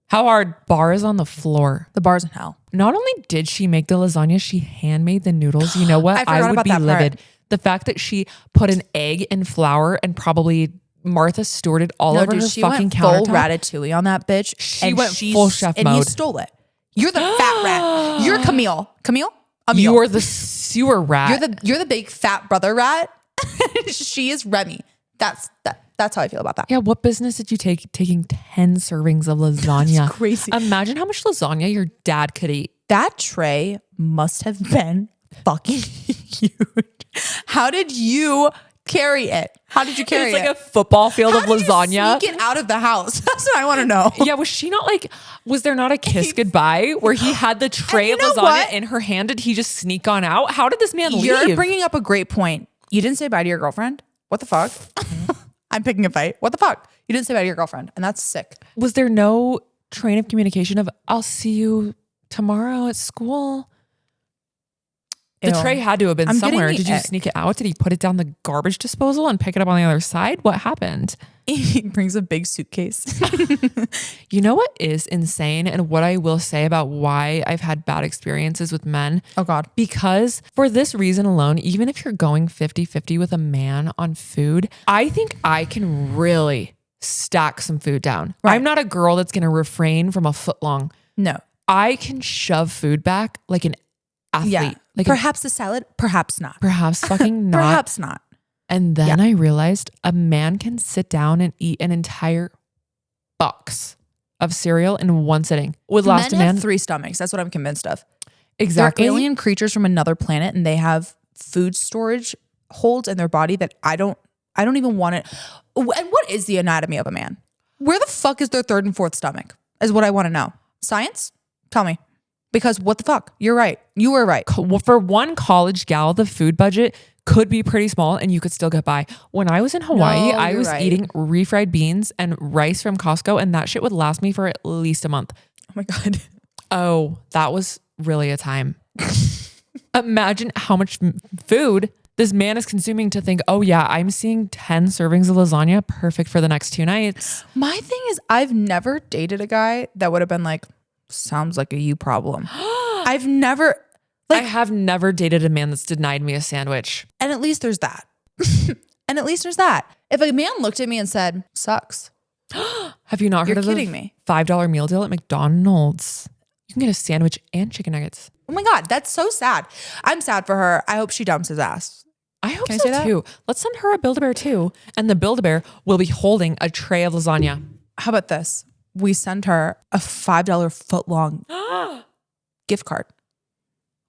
How hard? Bar is on the floor. The bar's in hell. Not only did she make the lasagna, she handmade the noodles. You know what? I would be livid. The fact that she put an egg in flour and probably Martha Stewarted all over her fucking countertop. Full ratatouille on that bitch. She went full chef mode. And you stole it. You're the fat rat. You're Camille. Camille? You're the sewer rat. You're the big fat brother rat. She is Remy. That's how I feel about that. Yeah, what business did you taking 10 servings of lasagna? That's crazy. Imagine how much lasagna your dad could eat. That tray must have been fucking huge. How did you carry it? How did you carry it? It's like a football field of lasagna. Sneak it out of the house. That's what I want to know. Yeah, was there not a kiss goodbye where he had the tray of lasagna in her hand? Did he just sneak on out? How did this man leave? You're bringing up a great point. You didn't say bye to your girlfriend? What the fuck? I'm picking a fight. What the fuck? You didn't say bye to your girlfriend, and that's sick. Was there no train of communication of, I'll see you tomorrow at school. The Ew. tray had to have been I'm somewhere. getting Did you sneak it out? Did he put it down the garbage disposal and pick it up on the other side? What happened? He brings a big suitcase. You know what is insane, and what I will say about why I've had bad experiences with men? Oh God. Because for this reason alone, even if you're going 50-50 with a man on food, I think I can really stack some food down. Right. I'm not a girl that's going to refrain from a foot long. No. I can shove food back like an athlete. Yeah. Like perhaps a salad, perhaps not. perhaps fucking not. Perhaps not. And then I realized a man can sit down and eat an entire box of cereal in one sitting. Would last a Men man have 3 stomachs. That's what I'm convinced of. exactly. They're alien creatures from another planet, and they have food storage holds in their body that I don't even want it. And what is the anatomy of a man? Where the fuck is their 3rd and 4th stomach? Is what I want to know. Science? Tell me. Because what the fuck? You're right. You were right. For one college gal, the food budget could be pretty small and you could still get by. When I was in Hawaii, No, I you're was right. eating refried beans and rice from Costco, and that shit would last me for at least a month. Oh my God. Oh, that was really a time. Imagine how much food this man is consuming to think, oh yeah, I'm seeing 10 servings of lasagna, perfect for the next 2 nights. My thing is, I've never dated a guy that would have been like, sounds like a you problem. I've never, I have never dated a man that's denied me a sandwich. and at least there's that. And at least there's that. If a man looked at me and said, sucks. Have you not heard You're of kidding the me. $5 meal deal at McDonald's? You can get a sandwich and chicken nuggets. Oh my God, that's so sad. I'm sad for her. I hope she dumps his ass. I hope Can I so say that? too. Let's send her a Build-A-Bear too. And the Build-A-Bear will be holding a tray of lasagna. How about this? We send her a $5 foot long gift card.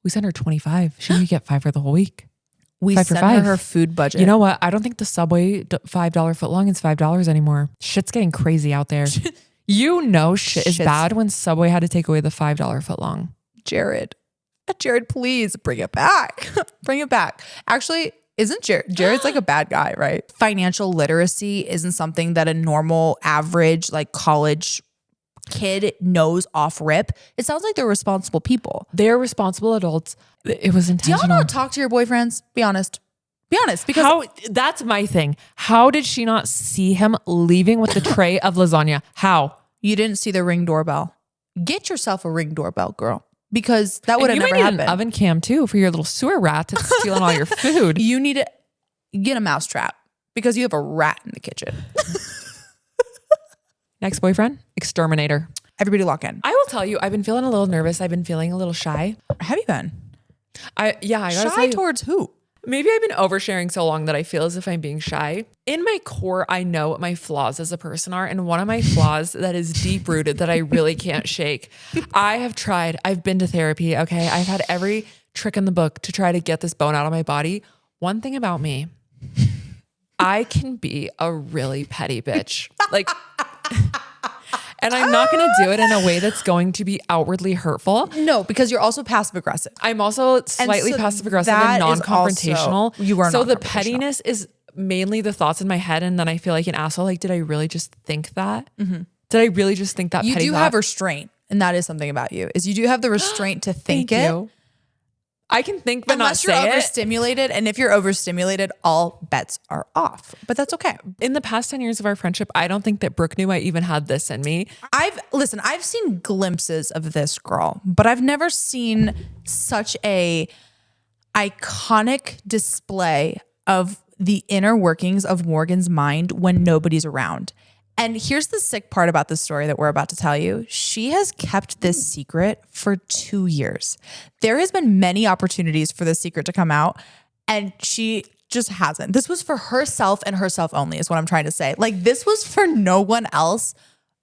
We send her 25. She could get 5 for the whole week. We 5 for send 5. her food budget. You know what? I don't think the Subway $5 foot long is $5 anymore. Shit's getting crazy out there. You know shit is Shit's- bad when Subway had to take away the $5 foot long. Jared, please bring it back. Bring it back. Actually, isn't Jared's like a bad guy, right? Financial literacy isn't something that a normal, average, like college kid knows off rip. It sounds like they're responsible people. They're responsible adults. It was Do intentional. y'all not talk to your boyfriends? Be honest. Be honest. Because That's my thing. How did she not see him leaving with the tray of lasagna? How? you didn't see the Ring doorbell. Get yourself a Ring doorbell, girl. Because that would have You never might need happened. an oven cam too for your little sewer rat that's stealing all your food. You need to get a mouse trap because you have a rat in the kitchen. Next boyfriend, exterminator. Everybody lock in. I will tell you, I've been feeling a little nervous. I've been feeling a little shy. Have you been? I gotta Shy tell you, towards who? maybe I've been oversharing so long that I feel as if I'm being shy. In my core, I know what my flaws as a person are. And one of my flaws that is deep rooted that I really can't shake. I've been to therapy. Okay. I've had every trick in the book to try to get this bone out of my body. One thing about me, I can be a really petty bitch. Like, and I'm not going to do it in a way that's going to be outwardly hurtful. No, because you're also passive aggressive. I'm also slightly so passive aggressive that and is non-confrontational. also- you are so the non-confrontational. pettiness is mainly the thoughts in my head, and then I feel like an asshole. Like, did I really just think that? Did I really just think that? You petty do thought? have restraint, and that is something about you. Is you do have the restraint to think Thank it. you. I can think but Unless not you're say it. overstimulated, and if you're overstimulated, all bets are off. But that's okay. In the past 10 years of our friendship, I don't think that Brooke knew I even had this in me. I've seen glimpses of this girl, but I've never seen such a iconic display of the inner workings of Morgan's mind when nobody's around. And here's the sick part about the story that we're about to tell you. She has kept this secret for 2 years. There has been many opportunities for this secret to come out, and she just hasn't. This was for herself and herself only is what I'm trying to say. Like, this was for no one else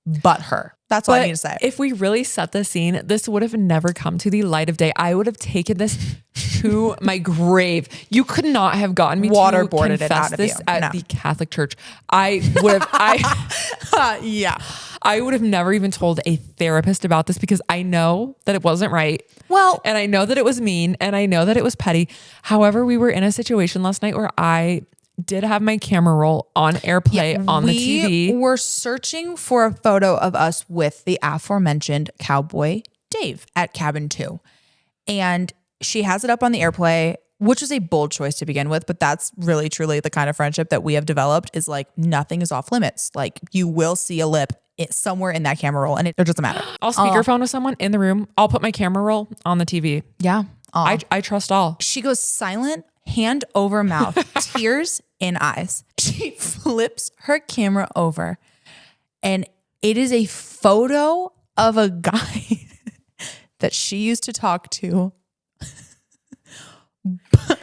but her. That's all I need to say. If we really set the scene, this would have never come to the light of day. I would have taken this to my grave. You could not have gotten me Waterboarded to it confess out of this you. at No. the Catholic Church. I would have, Yeah. I would have never even told a therapist about this because I know that it wasn't right. Well, And I know that it was mean and I know that it was petty. However, we were in a situation last night where I did have my camera roll on AirPlay on the TV. We were searching for a photo of us with the aforementioned cowboy Dave at cabin 2. And she has it up on the AirPlay, which was a bold choice to begin with, but that's really truly the kind of friendship that we have developed is like nothing is off limits. Like you will see a lip somewhere in that camera roll and it doesn't matter. I'll speakerphone with someone in the room. I'll put my camera roll on the TV. Yeah. I trust all. She goes silent, hand over mouth, tears in eyes. She flips her camera over and it is a photo of a guy that she used to talk to.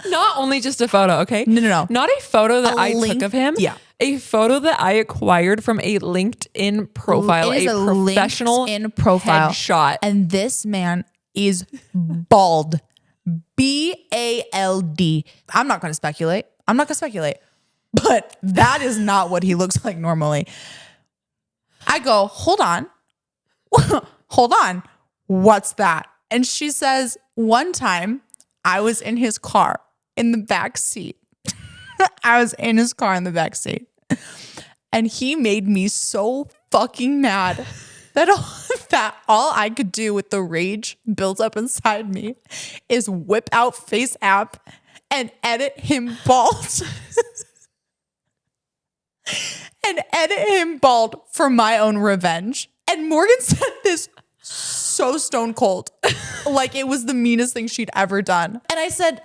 Not only just a photo, okay? No. Not a photo that I took of him. Yeah. A photo that I acquired from a LinkedIn profile, It is a professional LinkedIn profile headshot. And this man is bald. B-A-L-D. I'm not going to speculate. But that is not what he looks like normally. I go, hold on. Hold on. What's that? And she says, one time I was in his car in the back seat. And he made me so fucking mad that all I could do with the rage built up inside me is whip out Face App and edit him bald. For my own revenge. And Morgan said this so stone cold. Like it was the meanest thing she'd ever done. And I said,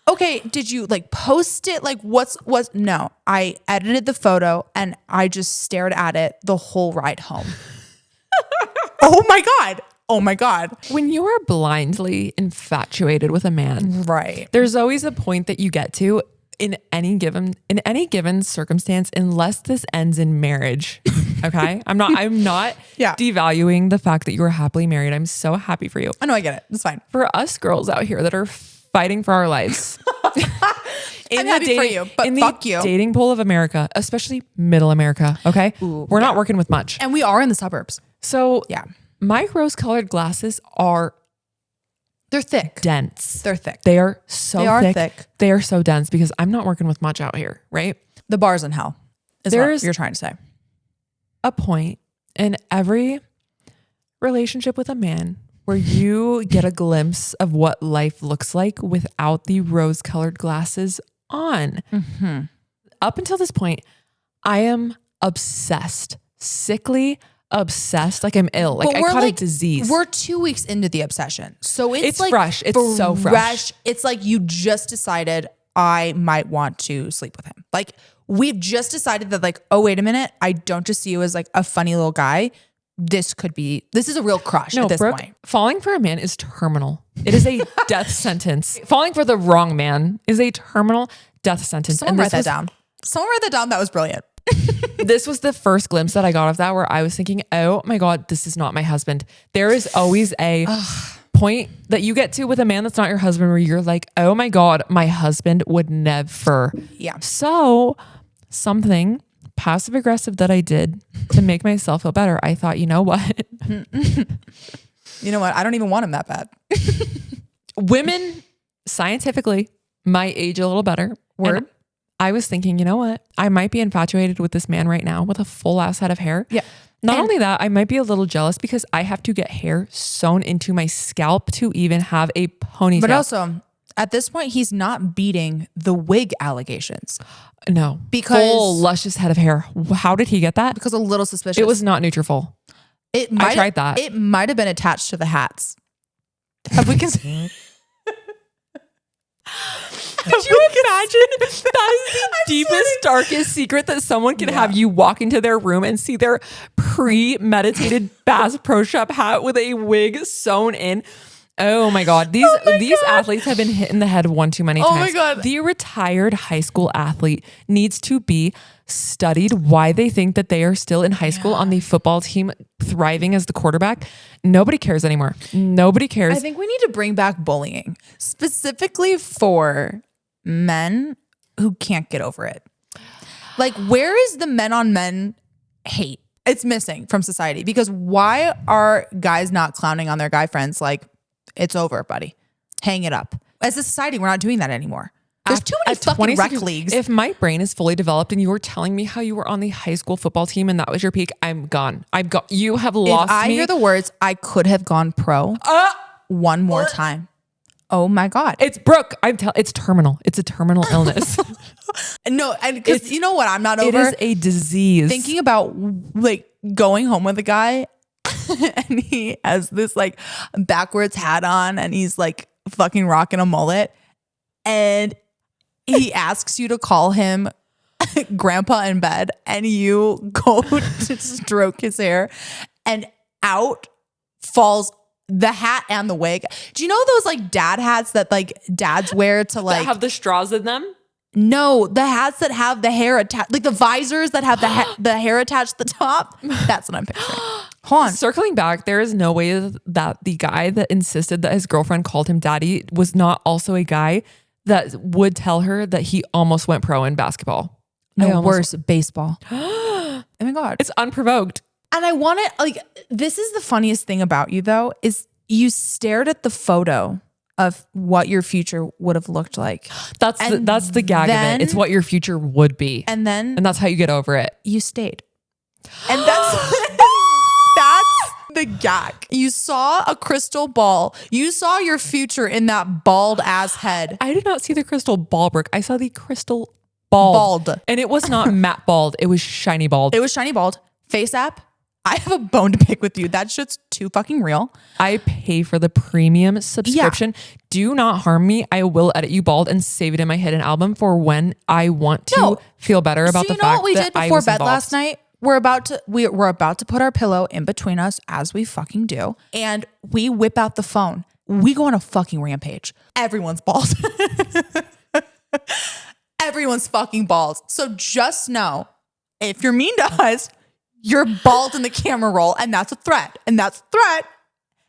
okay, did you like post it? Like what's no, I edited the photo and I just stared at it the whole ride home. Oh my God. When you are blindly infatuated with a man, Right. there's always a point that you get to in any given circumstance, unless this ends in marriage. Okay. I'm not Yeah. devaluing the fact that you are happily married. I'm so happy for you. I know, I get it. It's fine. For us girls out here that are fighting for our lives. I'm happy for you, but fuck you. Dating pool of America, especially middle America. Okay. We're not working with much. And we are in the suburbs. So Yeah. my rose-colored glasses are They're thick. dense. They're thick. They are so They are thick. thick. They are so dense because I'm not working with much out here, right? The bar's in hell is There's- what you're trying to say. A point in every relationship with a man where you get a glimpse of what life looks like without the rose-colored glasses on. Mm-hmm. Up until this point, I am obsessed, sickly obsessed. Like I'm ill. Like But I we're caught a like- disease. We're 2 weeks into the obsession. So It's like fresh. It's so fresh. It's like you just decided I might want to sleep with him. Like we've just decided that like, oh, wait a minute. I don't just see you as like a funny little guy. This is a real crush at this Brooke, point. falling for a man is terminal. It is a death sentence. Falling for the wrong man is a terminal death sentence. Someone write that down. That was brilliant. This was the first glimpse that I got of that where I was thinking, oh my God, this is not my husband. There is always a point that you get to with a man that's not your husband where you're like, oh my God, my husband would never. Yeah. So something passive aggressive that I did to make myself feel better. I thought, you know what? You know what? I don't even want him that bad. Women scientifically might age a little better. Word. And I was thinking, you know what? I might be infatuated with this man right now with a full ass head of hair. Yeah. Not only that, I might be a little jealous because I have to get hair sewn into my scalp to even have a ponytail. But also, at this point, he's not beating the wig allegations. No. Because- full luscious head of hair. How did he get that? Because a little suspicious. It was not Nutrafol. I tried that. It might have been attached to the hats. Have we considered? Could you imagine? That is the deepest, darkest secret that someone can have you walk into their room and see their premeditated Bass Pro Shop hat with a wig sewn in. Oh my God. These athletes have been hit in the head one too many times. Oh my God. The retired high school athlete needs to be studied why they think that they are still in high school on the football team thriving as the quarterback. Nobody cares anymore. Nobody cares. I think we need to bring back bullying, specifically for men who can't get over it. Like, where is the men on men hate? It's missing from society because why are guys not clowning on their guy friends like, it's over, buddy. Hang it up. As a society, we're not doing that anymore. There's too many At fucking 26 rec leagues. If my brain is fully developed and you were telling me how you were on the high school football team and that was your peak, I'm gone. You have lost If I me. hear the words, I could have gone pro one more time. Oh my God. It's Brooke. It's terminal. It's a terminal illness. No, and because you know what I'm not over? It is a disease. Thinking about like going home with a guy and he has this like backwards hat on and he's like fucking rocking a mullet and he asks you to call him grandpa in bed and you go to stroke his hair and out falls the hat and the wig. Do you know those like dad hats that like dads wear to like that have the straws in them? No, the hats that have the hair attached, like the visors that have the hair attached to the top. That's what I'm picturing. Hold on. Circling back, there is no way that the guy that insisted that his girlfriend called him daddy was not also a guy that would tell her that he almost went pro in basketball. No, worse, baseball. Oh my God. It's unprovoked. And I want to like, this is the funniest thing about you though, is you stared at the photo of what your future would have looked like. That's the gag of it. It's what your future would be. And that's how you get over it. You stayed. And that's the gag. You saw a crystal ball. You saw your future in that bald ass head. I did not see the crystal ball, Brooke. I saw the crystal bald. And it was not matte bald. It was shiny bald. It was shiny bald. Face app. I have a bone to pick with you. That shit's too fucking real. I pay for the premium subscription. Yeah. Do not harm me. I will edit you bald and save it in my hidden album for when I want to feel better about the fact that I was involved. So you know what we did before bed last night? We're about to put our pillow in between us as we fucking do. And we whip out the phone. We go on a fucking rampage. Everyone's bald. Everyone's fucking bald. So just know, if you're mean to us, you're bald in the camera roll, and that's a threat. And that's a threat.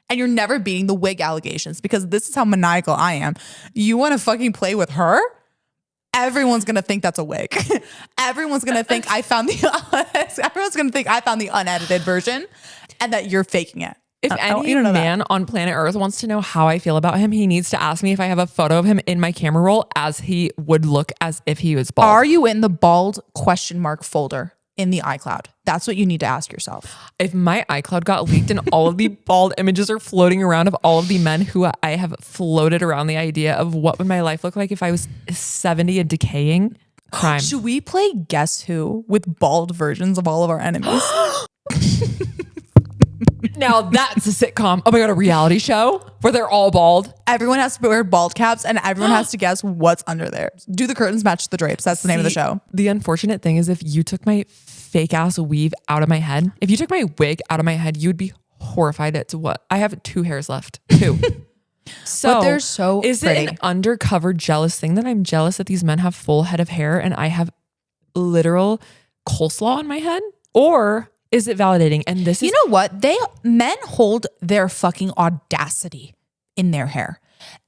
And you're never beating the wig allegations because this is how maniacal I am. You want to fucking play with her? Everyone's going to think that's a wig. Everyone's going to think I found the unedited version and that you're faking it. If any man on planet Earth wants to know how I feel about him, he needs to ask me if I have a photo of him in my camera roll as he would look as if he was bald. Are you in the bald ? Folder in the iCloud? That's what you need to ask yourself. If my iCloud got leaked and all of the bald images are floating around of all of the men who I have floated around the idea of what would my life look like if I was 70 and decaying, crime. Should we play Guess Who with bald versions of all of our enemies? Now that's a sitcom. Oh my God, a reality show where they're all bald. Everyone has to wear bald caps and everyone has to guess what's under there. Do the curtains match the drapes? That's the name of the show. The unfortunate thing is if you took my fake ass weave out of my head, if you took my wig out of my head, you would be horrified at what? I have 2 hairs left. 2. So but they're so is pretty. It an undercover jealous thing that I'm jealous that these men have full head of hair and I have literal coleslaw on my head? Or is it validating? And this is, you know what? Men hold their fucking audacity in their hair.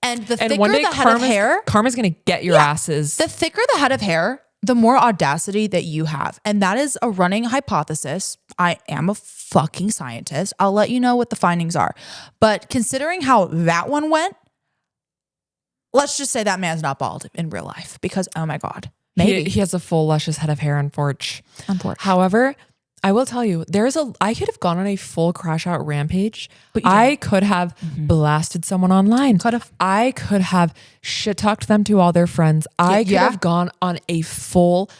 And the thicker one day the head of hair, karma's going to get your asses. The thicker the head of hair, the more audacity that you have. And that is a running hypothesis. I am a fucking scientist. I'll let you know what the findings are. But considering how that one went, let's just say that man's not bald in real life because, oh my God, maybe. He has a full luscious head of hair, unfortunately. However, I will tell you, I could have gone on a full crash out rampage. But I could have blasted someone online. I could have shit talked them to all their friends. I could have gone on a full.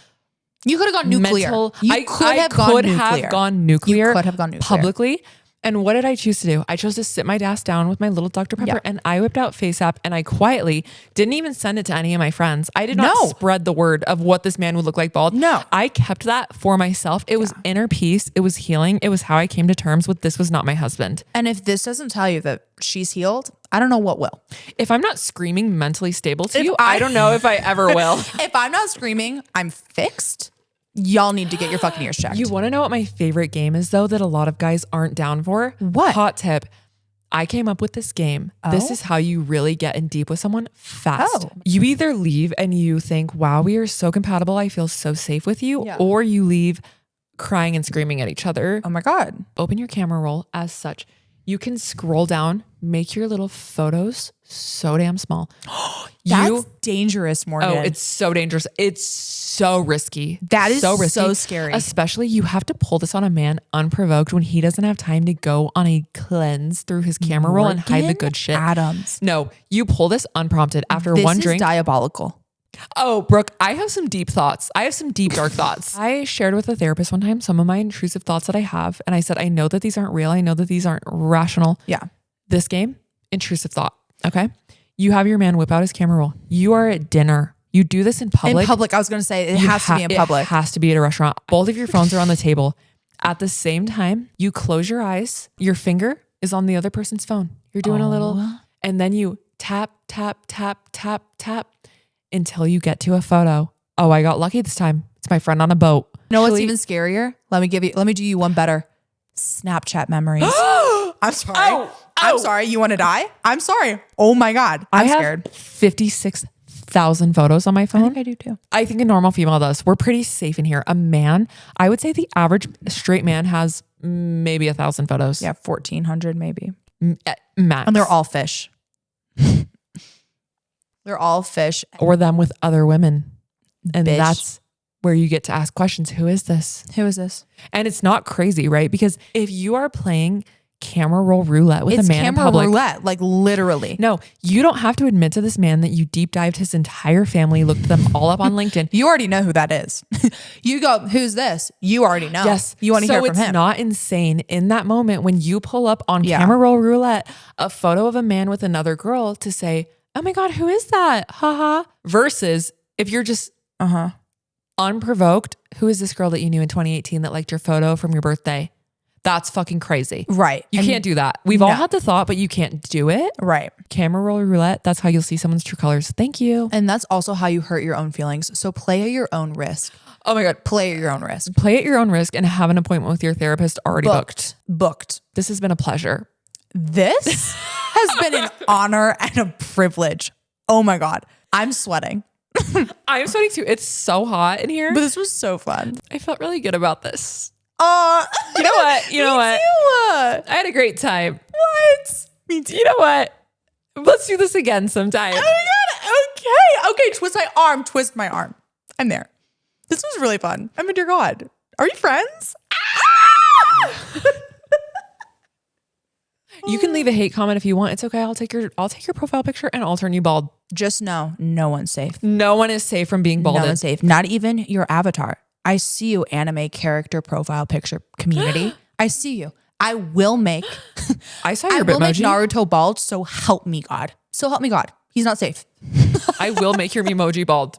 You could have gone nuclear. I could have gone nuclear publicly. And what did I choose to do? I chose to sit my ass down with my little Dr. Pepper and I whipped out FaceApp and I quietly didn't even send it to any of my friends. I did not spread the word of what this man would look like bald. No. I kept that for myself. It was inner peace. It was healing. It was how I came to terms with this was not my husband. And if this doesn't tell you that she's healed, I don't know what will. If I'm not screaming mentally stable to you, I don't know if I ever will. If I'm not screaming, I'm fixed. Y'all need to get your fucking ears checked. You want to know what my favorite game is though that a lot of guys aren't down for? What? Hot tip. I came up with this game. Oh? This is how you really get in deep with someone fast. Oh. You either leave and you think, wow, we are so compatible. I feel so safe with you. Yeah. Or you leave crying and screaming at each other. Oh my God. Open your camera roll as such. You can scroll down, make your little photos so damn small. That's dangerous, Morgan. Oh, it's so dangerous. It's so risky. That is so risky. So scary. Especially you have to pull this on a man unprovoked when he doesn't have time to go on a cleanse through his camera roll and hide the good shit. Adams. No, you pull this unprompted after this one is drink. Diabolical. Oh, Brooke, I have some deep thoughts. I have some deep, dark thoughts. I shared with a therapist one time some of my intrusive thoughts that I have. And I said, I know that these aren't real. I know that these aren't rational. Yeah. This game, intrusive thought. Okay. You have your man whip out his camera roll. You are at dinner. You do this in public. In public, I was going to say it has to be in public. It has to be at a restaurant. Both of your phones are on the table. At the same time, you close your eyes. Your finger is on the other person's phone. You're doing a little, and then you tap, tap, tap, tap, tap until you get to a photo. Oh, I got lucky this time. It's my friend on a boat. You know what's even scarier? Let me do you one better. Snapchat memories. I'm sorry. I'm sorry. You want to die? I'm sorry. Oh my God. I'm scared. 56,000 photos on my phone. I think I do too. I think a normal female does. We're pretty safe in here. A man, I would say the average straight man has maybe 1,000 photos. Yeah, 1,400 maybe. Max. And they're all fish. They're all fish. Or them with other women. And Bitch. that's where you get to ask questions. Who is this? Who is this? And it's not crazy, right? Because if you are playing camera roll roulette with a man in public. It's camera roulette, like literally. No, you don't have to admit to this man that you deep dived his entire family, looked them all up on LinkedIn. You already know who that is. You go, who's this? You already know. Yes. You want to hear from him. So it's not insane in that moment when you pull up on camera roll roulette a photo of a man with another girl to say, oh my God, who is that? Haha. Versus if you're just unprovoked, who is this girl that you knew in 2018 that liked your photo from your birthday? That's fucking crazy. Right. You can't do that. We've all had the thought, but you can't do it. Right. Camera roll roulette. That's how you'll see someone's true colors. Thank you. And that's also how you hurt your own feelings. So play at your own risk. Oh my God. Play at your own risk. Play at your own risk and have an appointment with your therapist already booked. This has been a pleasure. This has been an honor and a privilege. Oh my God. I'm sweating. I'm sweating too. It's so hot in here. But this was so fun. I felt really good about this. You know what? You know what? Too. I had a great time. What? Me too. You know what? Let's do this again sometime. Oh my God. Okay. Twist my arm. Twist my arm. I'm there. This was really fun. I mean, dear God. Are you friends? You can leave a hate comment if you want. It's okay. I'll take your profile picture and I'll turn you bald. Just know no one's safe. No one is safe from being balded. No one's safe. Not even your avatar. I see you, anime character profile picture community. I see you. I will make. I saw your I will make Bitmoji. Naruto bald. So help me God. So help me God. He's not safe. I will make your Memoji bald.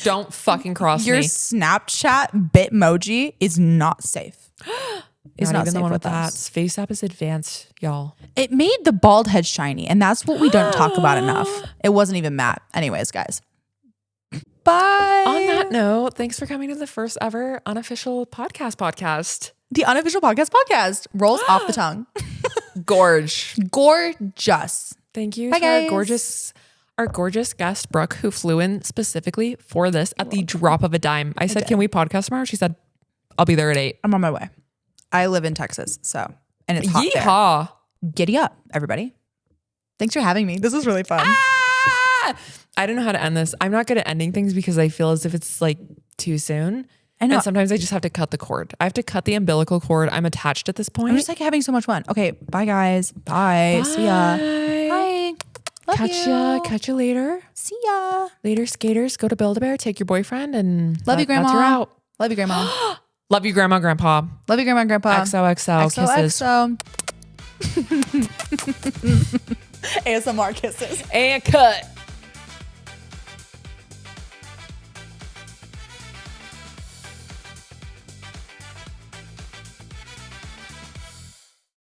Don't fucking cross your me. Your Snapchat Bitmoji is not safe. It's not even the one with that. Face app is advanced, y'all. It made the bald head shiny, and that's what we don't talk about enough. It wasn't even matte. Anyways, guys. Bye. On that note, thanks for coming to the first ever unofficial podcast. The unofficial podcast rolls off the tongue. Gorgeous. Thank you to guys. our gorgeous guest, Brooke, who flew in specifically for this at the drop of a dime. I said, can we podcast tomorrow? She said, I'll be there at 8. I'm on my way. I live in Texas, and it's hot Yeehaw. there. Giddy up, everybody. Thanks for having me. This was really fun. I don't know how to end this. I'm not good at ending things because I feel as if it's like too soon. I know. And sometimes I just have to cut the cord. I have to cut the umbilical cord. I'm attached at this point. I'm just like having so much fun. Okay, bye guys. Bye. See ya. Bye. Catch you later. See ya. Later, skaters. Go to Build-A-Bear. Take your boyfriend and love you, Grandma. That's your out. Love you, Grandma. Love you, Grandma, Grandpa. Love you, Grandma, Grandpa. XOXO. Kisses. ASMR kisses. And cut.